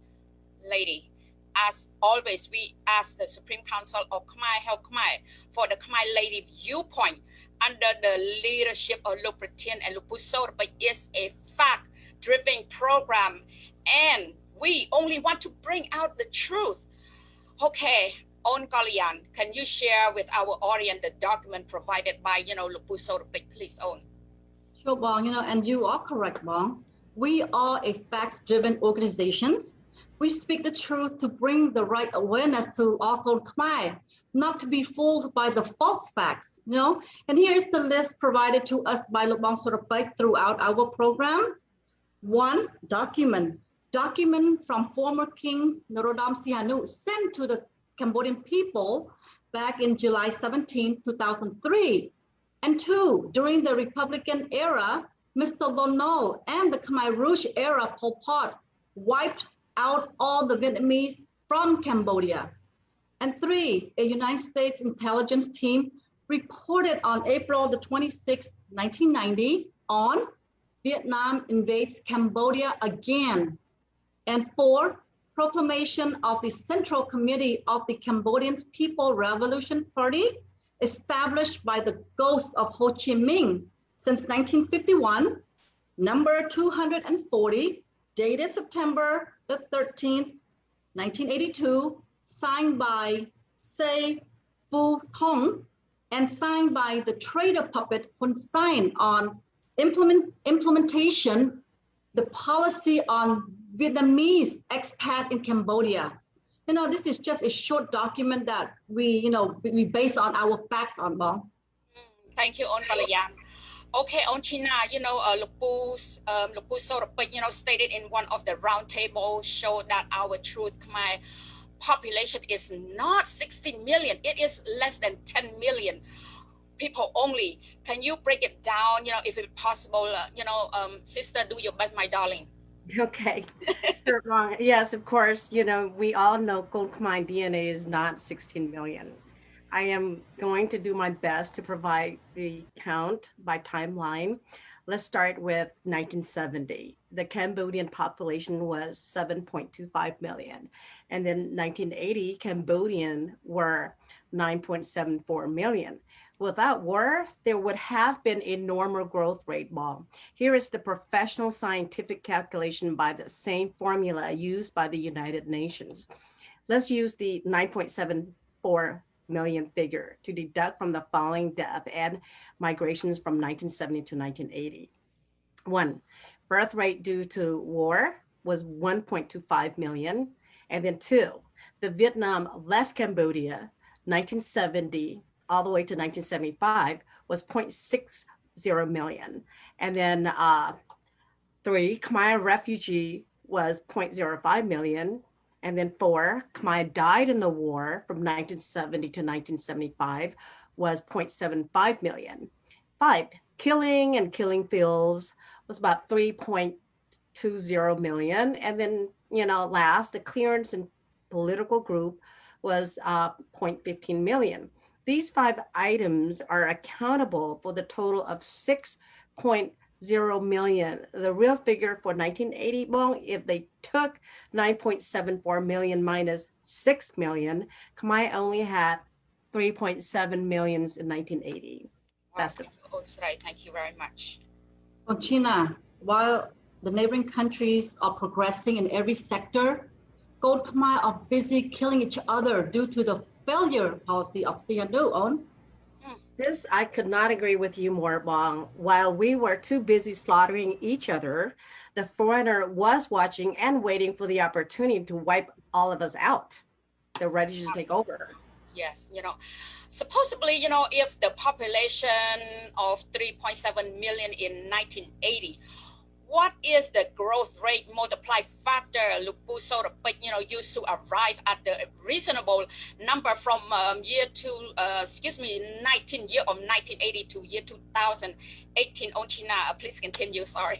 lady. As always, we ask the Supreme Council of Khmer Help Khmer for the Khmer Lady Viewpoint under the leadership of Luk Pratien and Luk Puso, but is a fact-driven program, and we only want to bring out the truth. Okay, On Kalayan, can you share with our audience the document provided by, Luk Puso, please, On? Sure, Bong, and you are correct, Bong. We are a facts-driven organization. We speak the truth to bring the right awareness to all Khmer, not to be fooled by the false facts, And here's the list provided to us by Luk Bong Sorapek throughout our program. 1, document from former King Norodom Sihanouk sent to the Cambodian people back in July 17, 2003. And 2, during the Republican era, Mr. Lon Nol and the Khmer Rouge era Pol Pot wiped out all the Vietnamese from Cambodia. And 3, a United States intelligence team reported on April the 26th, 1990 on Vietnam invades Cambodia again. And 4, proclamation of the Central Committee of the Cambodian People Revolution Party established by the ghost of Ho Chi Minh since 1951, number 240, dated September the 13th, 1982, signed by Say Phu Thong and signed by the traitor puppet Hun Sen on implementation, the policy on Vietnamese expat in Cambodia. This is just a short document that we base on our facts on, Bong. Thank you, On Kalayan. Okay, On China, Luk Puso, stated in one of the roundtables showed that our truth Khmer population is not 16 million. It is less than 10 million people only. Can you break it down, if it's possible? Sister, do your best, my darling. Okay. Sure, Mong. Yes, of course. We all know Gold Khmer DNA is not 16 million. I am going to do my best to provide the count by timeline. Let's start with 1970. The Cambodian population was 7.25 million. And then 1980, Cambodian were 9.74 million. Without war, there would have been a normal growth rate, Mom. Here is the professional scientific calculation by the same formula used by the United Nations. Let's use the 9.74 million figure to deduct from the following death and migrations from 1970 to 1980. 1, birth rate due to war was 1.25 million. And then 2, the Vietnam left Cambodia, 1970, all the way to 1975 was 0.60 million. And then 3, Khmer refugee was 0.05 million. And then 4, Khmer died in the war from 1970 to 1975 was 0.75 million. 5, killing and killing fields was about 3.20 million. And then, last, the clearance and political group was 0.15 million. These 5 items are accountable for the total of 6.0 million. The real figure for 1980, if they took 9.74 million minus 6 million, Khmer only had 3.7 million in 1980. Wow, That's the thank you, Osrai. Thank you very much. China, while the neighboring countries are progressing in every sector, Gold Khmer are busy killing each other due to the failure policy of Sihanouk on. This, I could not agree with you more, Bong. While we were too busy slaughtering each other, the foreigner was watching and waiting for the opportunity to wipe all of us out. They're ready to take over. Yes, supposedly, if the population of 3.7 million in 1980, what is the growth rate multiply factor Lukpu Sorapik, used to arrive at the reasonable number from year 1980 to year 2018? Onchina, please continue. Sorry.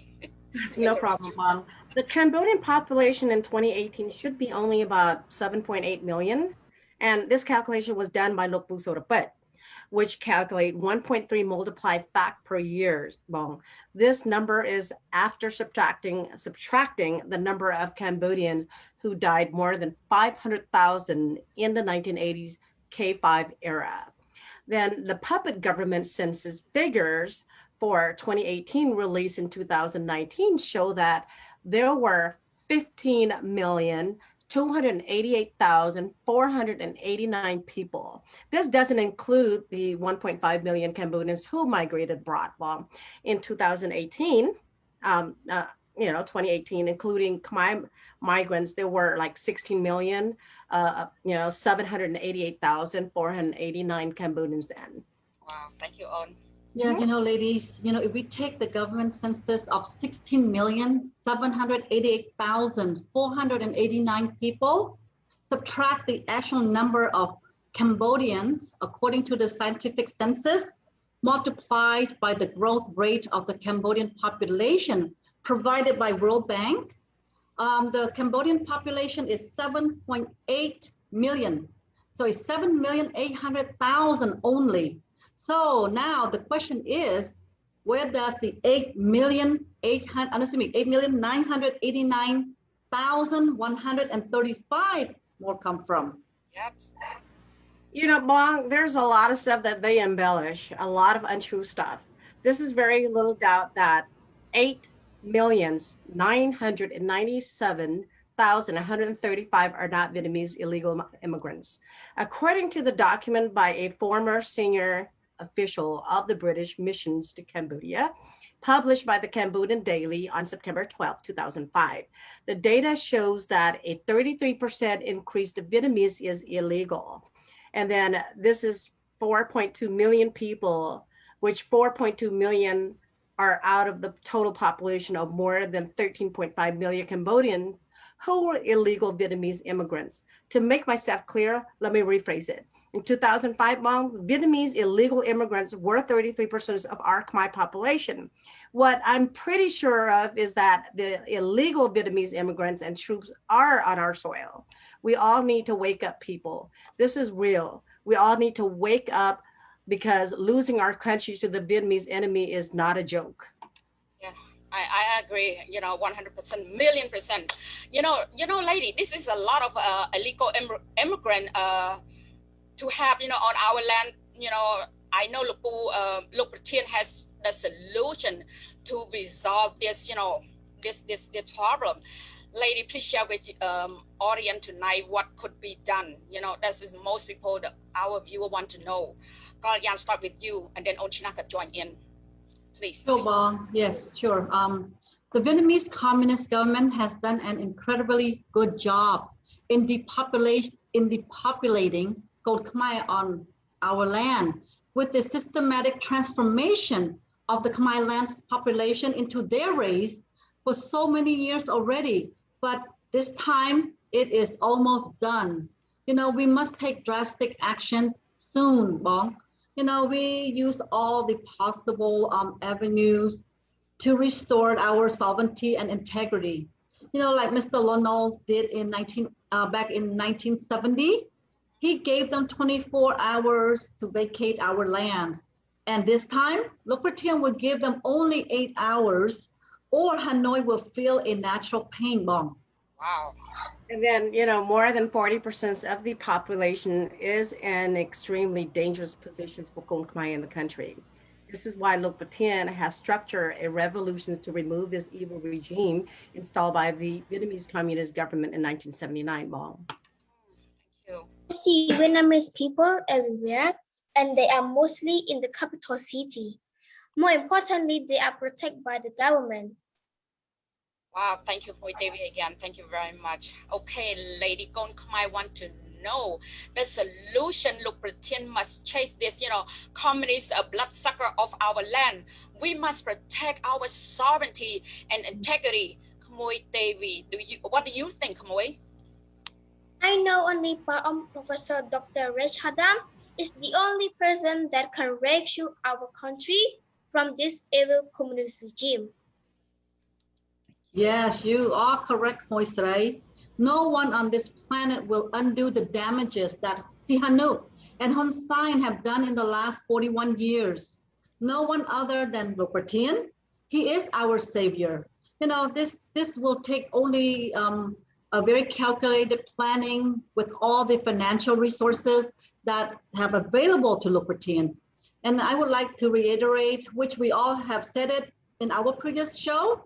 No problem, Bong. The Cambodian population in 2018 should be only about 7.8 million. And this calculation was done by Lukpu Sorapik, which calculate 1.3 multiplied fact per year. Well, this number is after subtracting the number of Cambodians who died more than 500,000 in the 1980s K5 era. Then the puppet government census figures for 2018 released in 2019 show that there were 15,288,489 people. This doesn't include the 1.5 million Cambodians who migrated abroad. Well, in 2018, 2018, including Khmer migrants, there were like 16,788,489 Cambodians then. Wow, thank you, On. Yeah, ladies, if we take the government census of 16,788,489 people, subtract the actual number of Cambodians according to the scientific census, multiplied by the growth rate of the Cambodian population provided by World Bank, the Cambodian population is 7.8 million. So it's 7,800,000 only. So now the question is, where does the 8,989,135 more come from? Yep. Bong, there's a lot of stuff that they embellish, a lot of untrue stuff. This is very little doubt that 8,997,135 are not Vietnamese illegal immigrants. According to the document by a former senior official of the British missions to Cambodia, published by the Cambodian Daily on September 12, 2005. The data shows that a 33% increase to Vietnamese is illegal. And then this is 4.2 million people, which 4.2 million are out of the total population of more than 13.5 million Cambodians who were illegal Vietnamese immigrants. To make myself clear, let me rephrase it. In 2005, Vietnamese illegal immigrants were 33% of our Khmer population. What I'm pretty sure of is that the illegal Vietnamese immigrants and troops are on our soil. We all need to wake up, people. This is real. We all need to wake up because losing our country to the Vietnamese enemy is not a joke. Yeah, I agree, 100%, million percent. Lady, this is a lot of illegal immigrant to have, on our land. I know Luk Tien has the solution to resolve this, this problem. Lady, please share with audience tonight what could be done. This is most people, our viewer want to know. Kalyan, start with you, and then Onchina could join in, please. So, yes, sure. The Vietnamese Communist government has done an incredibly good job in depopulating Gold Khmer on our land with the systematic transformation of the Khmer land's population into their race for so many years already. But this time it is almost done. We must take drastic actions soon, Bong. We use all the possible avenues to restore our sovereignty and integrity. Like Mr. Lonol did back in 1970. He gave them 24 hours to vacate our land. And this time, Luk Tien will give them only 8 hours, or Hanoi will feel a natural pain bomb. Wow. And then, more than 40% of the population is in extremely dangerous positions for Kon Khmer in the country. This is why Luc Patin has structured a revolution to remove this evil regime installed by the Vietnamese Communist government in 1979. Bong. You. I see Vietnamese people everywhere, and they are mostly in the capital city. More importantly, they are protected by the government. Wow, thank you, Khoi Devi, again. Thank you very much. Okay, Lady Kon Khmer want to know the solution. Look, pretend must chase this, communist bloodsucker of our land. We must protect our sovereignty and integrity. Khoi Devi, what do you think, Khoi? I know only Professor Dr. Rechadam is the only person that can rescue our country from this evil communist regime. Yes, you are correct, Moisray. No one on this planet will undo the damages that Sihanouk and Hun Sen have done in the last 41 years. No one other than Lopertian. He is our savior. This will take only a very calculated planning with all the financial resources that have available to Lopertian. And I would like to reiterate, which we all have said it in our previous show,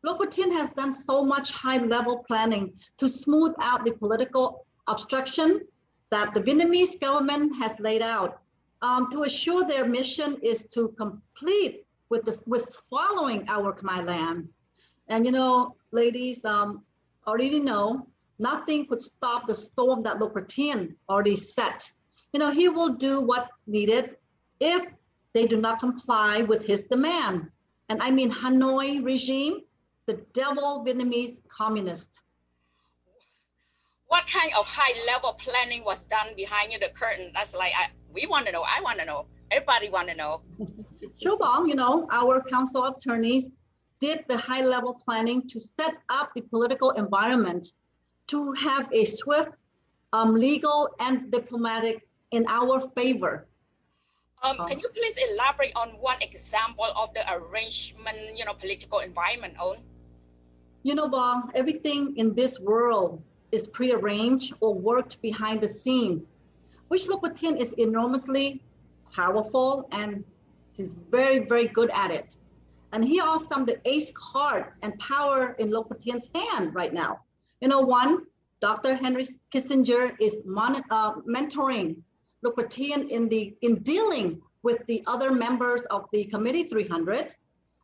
Lopertian has done so much high-level planning to smooth out the political obstruction that the Vietnamese government has laid out to assure their mission is to complete with swallowing our Khmer land. And ladies already know nothing could stop the storm that Lopertian already set. He will do what's needed if they do not comply with his demand. And I mean Hanoi regime, the devil Vietnamese communist. What kind of high-level planning was done behind the curtain? That's like, we want to know, I want to know, everybody want to know. Sure, Bong, our council of attorneys did the high-level planning to set up the political environment to have a swift legal and diplomatic in our favor. Can you please elaborate on one example of the arrangement, political environment on? Bong, everything in this world is prearranged or worked behind the scene, which Lopertian is enormously powerful and he's very, very good at it. And he also the ace card and power in Lopertian's hand right now. One, Dr. Henry Kissinger is mentoring Lopertian in dealing with the other members of the Committee 300.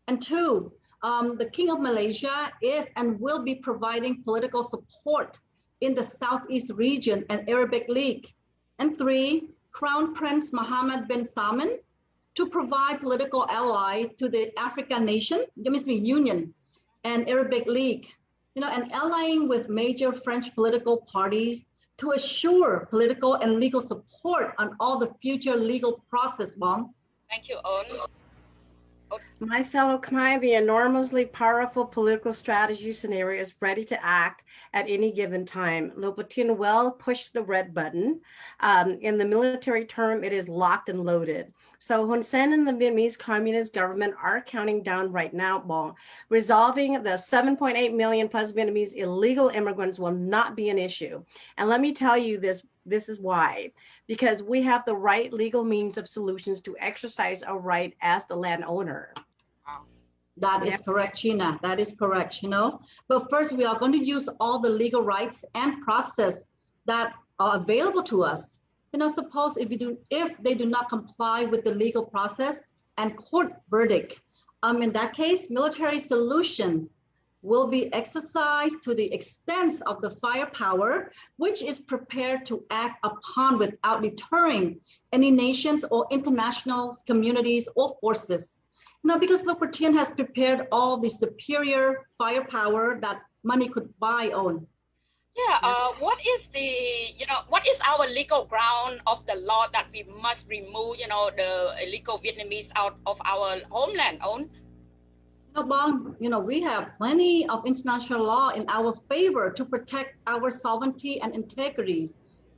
And two, the King of Malaysia is and will be providing political support in the Southeast region and Arabic League. And three, Crown Prince Mohammed bin Salman to provide political ally to the African nation, Union and Arabic League, and allying with major French political parties to assure political and legal support on all the future legal process, Bong. Thank you, On. My fellow Khmer, the enormously powerful political strategy scenario is ready to act at any given time. Lopertian will push the red button. In the military term, it is locked and loaded. So Hun Sen and the Vietnamese Communist government are counting down right now, Bong. Resolving the 7.8 million plus Vietnamese illegal immigrants will not be an issue. And let me tell you this is why, because we have the right legal means of solutions to exercise our right as the landowner. That is correct, Gina. That is correct, But first, we are going to use all the legal rights and process that are available to us. Suppose if they do not comply with the legal process and court verdict, in that case, military solutions will be exercised to the extent of the firepower, which is prepared to act upon without deterring any nations or international communities or forces. Because Lopertian has prepared all the superior firepower that money could buy on. Yeah, what is our legal ground of the law that we must remove, the illegal Vietnamese out of our homeland on? Bong, we have plenty of international law in our favor to protect our sovereignty and integrity.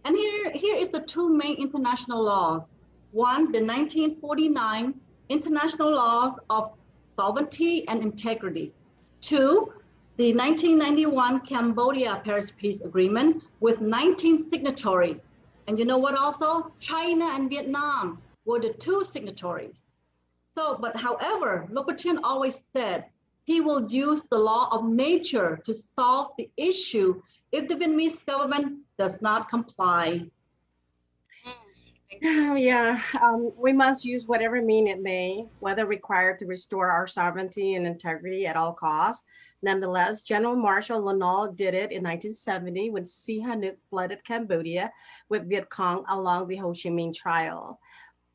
And here is the two main international laws. One, the 1949 International Laws of Sovereignty and Integrity. Two, the 1991 Cambodia Paris Peace Agreement with 19 signatories. And you know what also? China and Vietnam were the 2 signatories. So, but however, Lopatin always said he will use the law of nature to solve the issue if the Vietnamese government does not comply. Yeah, we must use whatever mean it may, whether required to restore our sovereignty and integrity at all costs. Nonetheless, General Marshal Lanol did it in 1970 when Sihanouk flooded Cambodia with Viet Cong along the Ho Chi Minh Trail.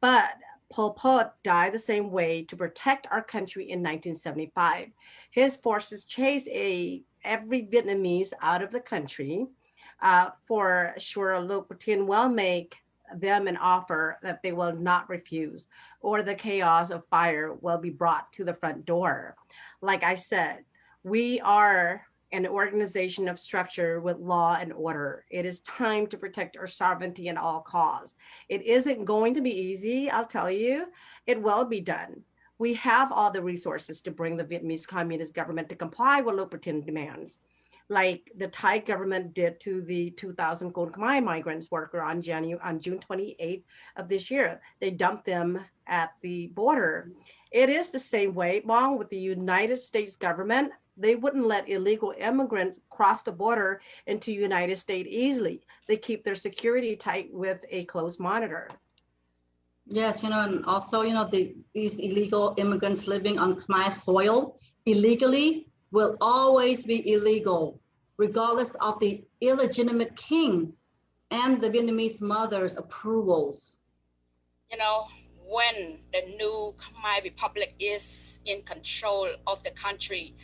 But Pol Pot died the same way to protect our country in 1975. His forces chased every Vietnamese out of the country. For sure, Luc Putin will make them an offer that they will not refuse, or the chaos of fire will be brought to the front door. Like I said, we are an organization of structure with law and order. It is time to protect our sovereignty at all costs. It isn't going to be easy, I'll tell you. It will be done. We have all the resources to bring the Vietnamese Communist government to comply with Luc Putin demands, like the Thai government did to the 2,000 Kon Khmer migrants worker on June 28th of this year. They dumped them at the border. It is the same way along with the United States government. They wouldn't let illegal immigrants cross the border into the United States easily. They keep their security tight with a close monitor. Yes, and also, these illegal immigrants living on Khmer soil illegally will always be illegal, regardless of the illegitimate king and the Vietnamese mother's approvals. When the new Khmer Republic is in control of the country,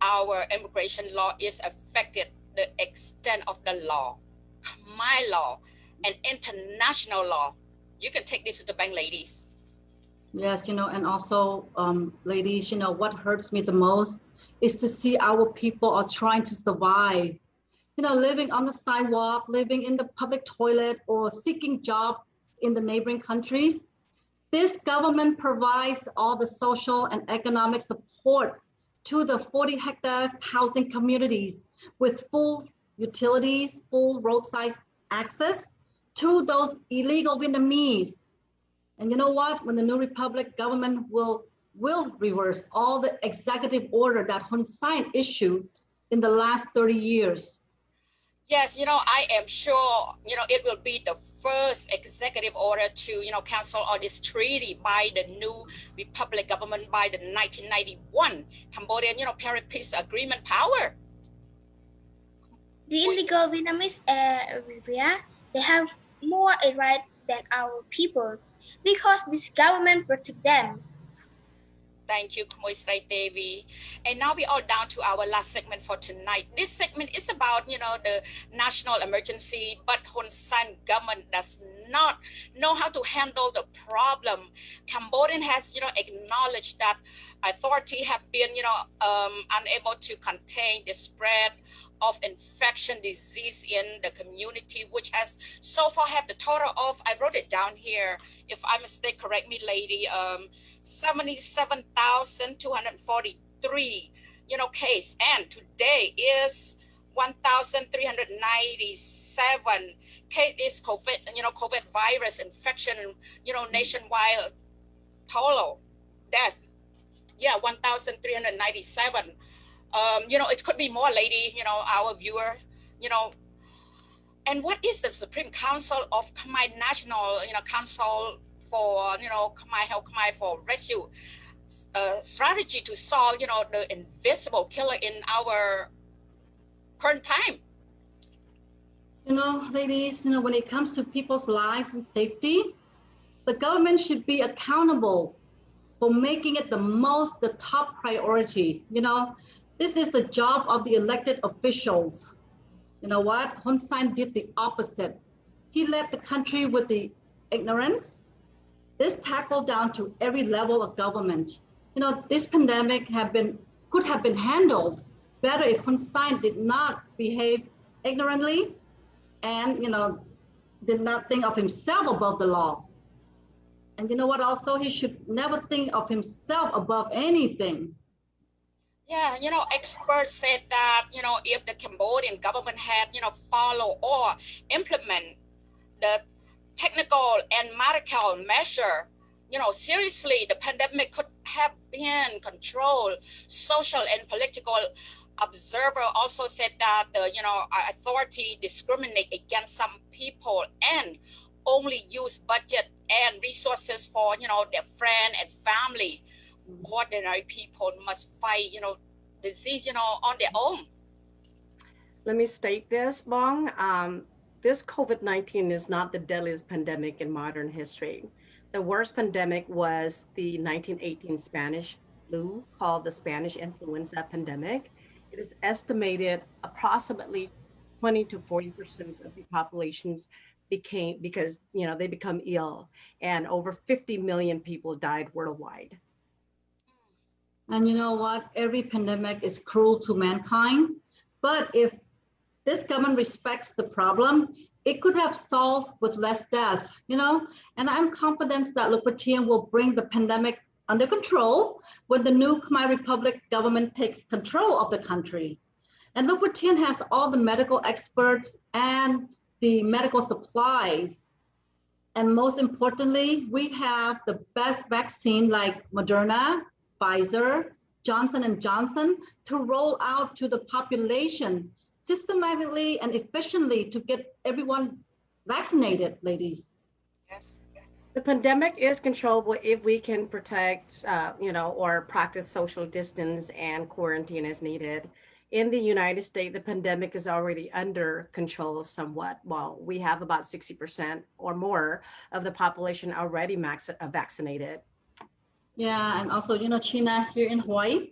our immigration law is affected the extent of the law, Khmer law, and international law. You can take this to the bank, ladies. Yes, and also, ladies, what hurts me the most is to see our people are trying to survive, living on the sidewalk, living in the public toilet, or seeking jobs in the neighboring countries. This government provides all the social and economic support to the 40 hectares housing communities with full utilities, full roadside access to those illegal Vietnamese. And you know what? When the new Republic government will reverse all the executive order that Hun Sen issued in the last 30 years. Yes, I am sure, it will be the first executive order to, cancel all this treaty by the new Republic government by the 1991 Cambodian, Paris Peace Agreement power. The illegal Vietnamese area, they have more a right than our people because this government protects them. Thank you, Khmoy Srai Devi. And now we are down to our last segment for tonight. This segment is about, the national emergency, but Hun Sen government does not know how to handle the problem. Cambodian has, acknowledged that authorities have been, unable to contain the spread of infection disease in the community, which has so far have the total of, I wrote it down here, if I mistake, correct me, lady, 77,243, case, and today is 1,397 case is COVID, COVID virus infection, nationwide total death. Yeah, 1,397. It could be more, lady, our viewer, and what is the Supreme Council of Khmer National, Council for, Khmer Health Khmer for Rescue strategy to solve, the invisible killer in our current time? Ladies, when it comes to people's lives and safety, the government should be accountable for making it the top priority. This is the job of the elected officials. You know what? Hun Sen did the opposite. He led the country with the ignorance. This tackled down to every level of government. This pandemic could have been handled better if Hun Sen did not behave ignorantly and, did not think of himself above the law. And you know what also? He should never think of himself above anything. Yeah, experts said that, if the Cambodian government had, follow or implement the technical and medical measure, seriously, the pandemic could have been controlled. Social and political observer also said that the, authority discriminate against some people and only use budget and resources for, their friend and family. Ordinary people must fight, disease, on their own. Let me state this, Bong. This COVID-19 is not the deadliest pandemic in modern history. The worst pandemic was the 1918 Spanish flu, called the Spanish influenza pandemic. It is estimated approximately 20 to 40% of the populations they become ill, and over 50 million people died worldwide. And you know what? Every pandemic is cruel to mankind. But if this government respects the problem, it could have solved with less death, and I'm confident that Lopatian will bring the pandemic under control when the new Khmer Republic government takes control of the country. And Lopatian has all the medical experts and the medical supplies. And most importantly, we have the best vaccine like Moderna, Pfizer, Johnson & Johnson to roll out to the population systematically and efficiently to get everyone vaccinated, ladies. Yes. The pandemic is controllable if we can protect, or practice social distance and quarantine as needed. In the United States, the pandemic is already under control somewhat. Well, we have about 60% or more of the population already vaccinated. Yeah, and also, China here in Hawaii,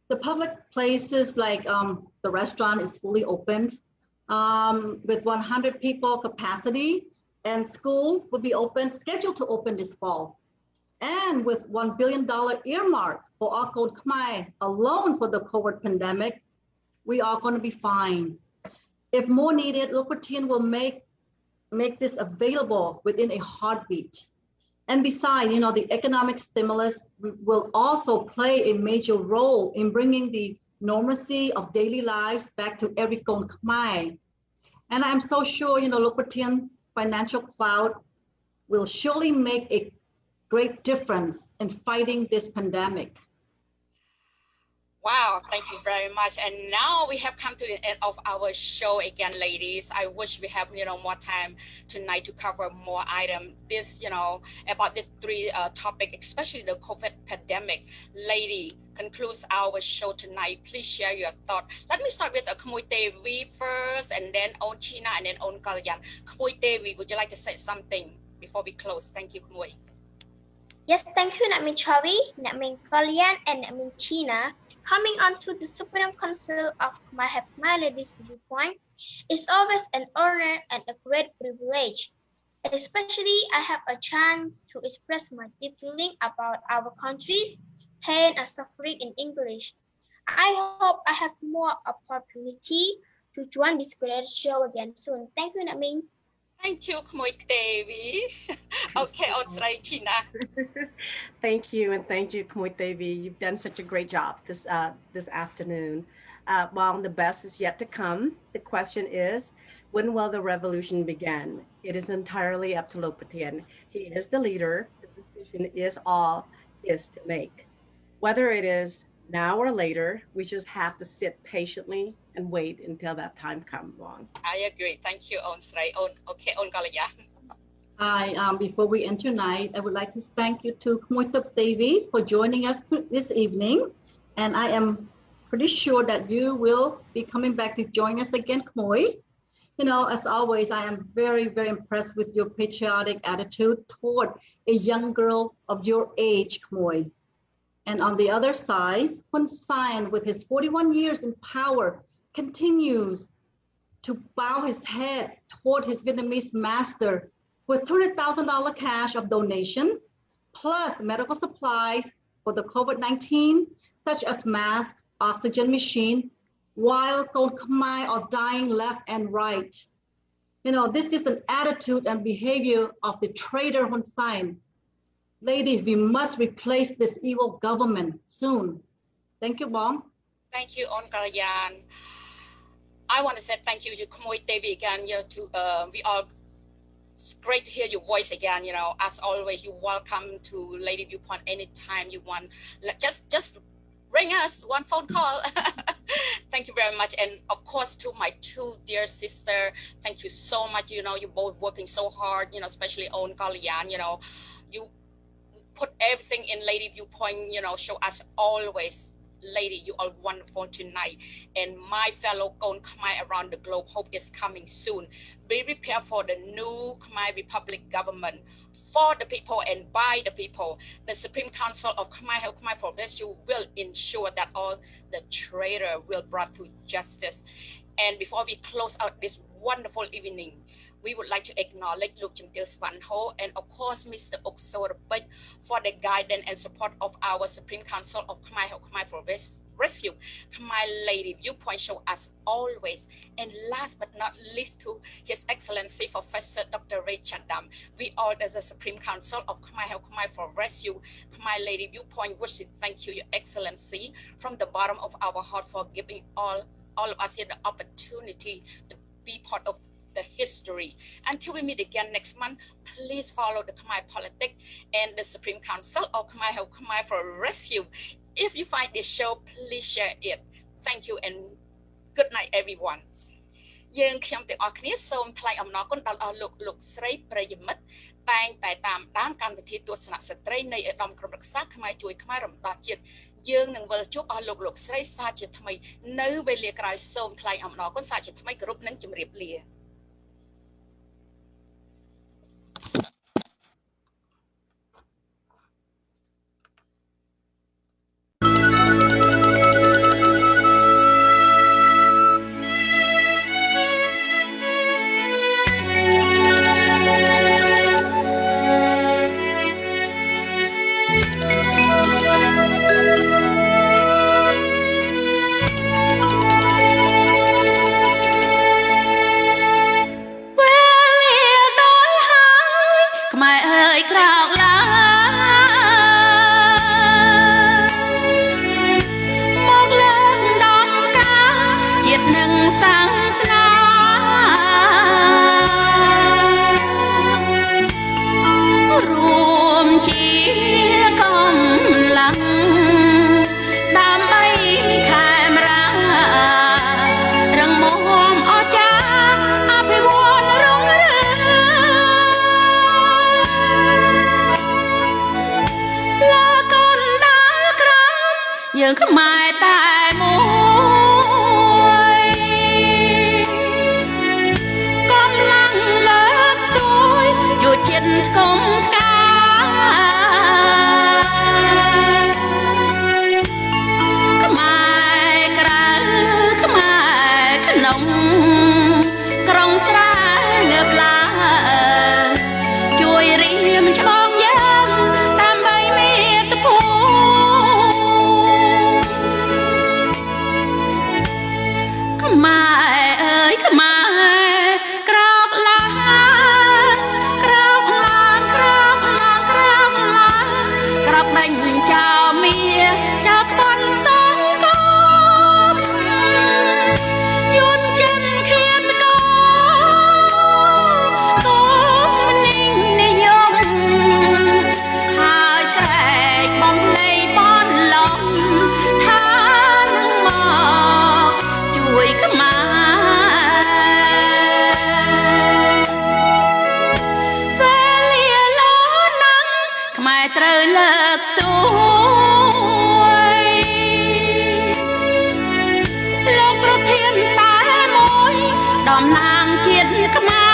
the public places like the restaurant is fully opened with 100 people capacity, and school will be scheduled to open this fall. And with $1 billion earmarked for Akod Khmer alone for the COVID pandemic, we are going to be fine. If more needed, Lopatian will make this available within a heartbeat. And besides, the economic stimulus will also play a major role in bringing the normalcy of daily lives back to every Kon Khmer. And I'm so sure, Lopatian's financial cloud will surely make a great difference in fighting this pandemic. Wow, thank you very much. And now we have come to the end of our show again, ladies. I wish we have, more time tonight to cover more items. About this three topic, especially the COVID pandemic. Lady, concludes our show tonight. Please share your thought. Let me start with Khmoy Tevi first, and then on China, and then on Kalyan. Khmoy Tevi, would you like to say something before we close? Thank you, Khmoy. Yes, thank you, Namin Chavi, Namin Kalyan, and Namin China. Coming on to the Supreme Council of Khmer Ladies Viewpoint is always an honor and a great privilege. Especially, I have a chance to express my deep feeling about our country's pain and suffering in English. I hope I have more opportunity to join this great show again soon. Thank you, Namin. Thank you, Khmoy Tevi. Okay, on China. Thank you, and thank you, Khmoy Tevi. You've done such a great job this afternoon. While the best is yet to come, the question is, when will the revolution begin? It is entirely up to Lopatian. He is the leader. The decision is all his to make. Whether it is now or later, we just have to sit patiently and wait until that time comes along. I agree. Thank you, on Kalyan. Hi, before we end tonight, I would like to thank you to Khmoy Tevi for joining us this evening. And I am pretty sure that you will be coming back to join us again, Khmoy. As always, I am very, very impressed with your patriotic attitude toward a young girl of your age, Khmoy. And on the other side, Hun Sen, with his 41 years in power, continues to bow his head toward his Vietnamese master with $200,000 cash of donations, plus medical supplies for the COVID-19, such as masks, oxygen machine, while Kon Khmer are dying left and right. This is an attitude and behavior of the traitor Hun Sen. Ladies, we must replace this evil government soon. Thank you, Bong. Thank you, On Kalayan. I want to say thank you to Khmoy Devi again. We all. It's great to hear your voice again. As always, you're welcome to Lady Viewpoint anytime you want. Just ring us, one phone call. Thank you very much. And of course, to my two dear sister, thank you so much. You're both working so hard, especially on Kalayan, you put everything in Lady Viewpoint, show us always. Lady, you are wonderful tonight. And my fellow Kon Khmer around the globe, hope is coming soon. Be prepared for the new Khmer Republic government for the people and by the people. The Supreme Council of Khmer for Rescue will ensure that all the traitor will brought to justice. And before we close out this wonderful evening, we would like to acknowledge Luke Chimtil Spanho and of course Mr. Oksor for the guidance and support of our Supreme Council of Khmer for Rescue. Khmer Lady Viewpoint show as always. And last but not least to His Excellency Professor Dr. Ray Chandam. We all as the Supreme Council of Khmer for Rescue, Khmer Lady Viewpoint wish to thank you, Your Excellency, from the bottom of our heart for giving all of us here the opportunity to be part of the history. Until we meet again next month, please follow the Khmer Politics and the Supreme Council of Khmer for Rescue. If you find this show, please share it. Thank you and good night, everyone. យើងខ្ញុំទាំងអស់គ្នាសូមថ្លែងអំណរគុណដល់អស់លោកស្រីប្រិយមិត្តតែងតែតាមដានកម្មវិធីទស្សនៈស្ត្រីនៃឧត្តមក្រុមប្រឹក្សាខ្មែរជួយខ្មែររំដោះជាតិយើងនឹងវិលជួបអស់លោកស្រីសាជាថ្មីនៅវេលាក្រោយសូមថ្លែងអំណរគុណសាជាថ្មីគ្រប់នឹងជម្រាបលាយើងខ្មែរតែមួយកំឡាំងលើកស្ទួយជួយជាតិថ្កុំផ្កាខ្មែរក្រៅខ្មែរក្នុងក្រុងស្រែងើបឡើងជួយរៀមច្បងយើងដើម្បីមាតុភូមិខ្មែរអើយខ្មែរក្រោកឡើងក្រោកឡើងក្រោកឡើងក្រោកឡើងក្រោកដេញចោលមាចោលក្បន់សង្គមយួនចិនឃាតកោកុំนิ่งនិយមហើយស្រែកបំភ្លៃបនលំថានឹងមកជួយខ្មែរពេលលាលោណាំងខ្មែរត្រូវលើកស្ទួយលោកប្រធានតែមួយតំណាងជាតិខ្មែរ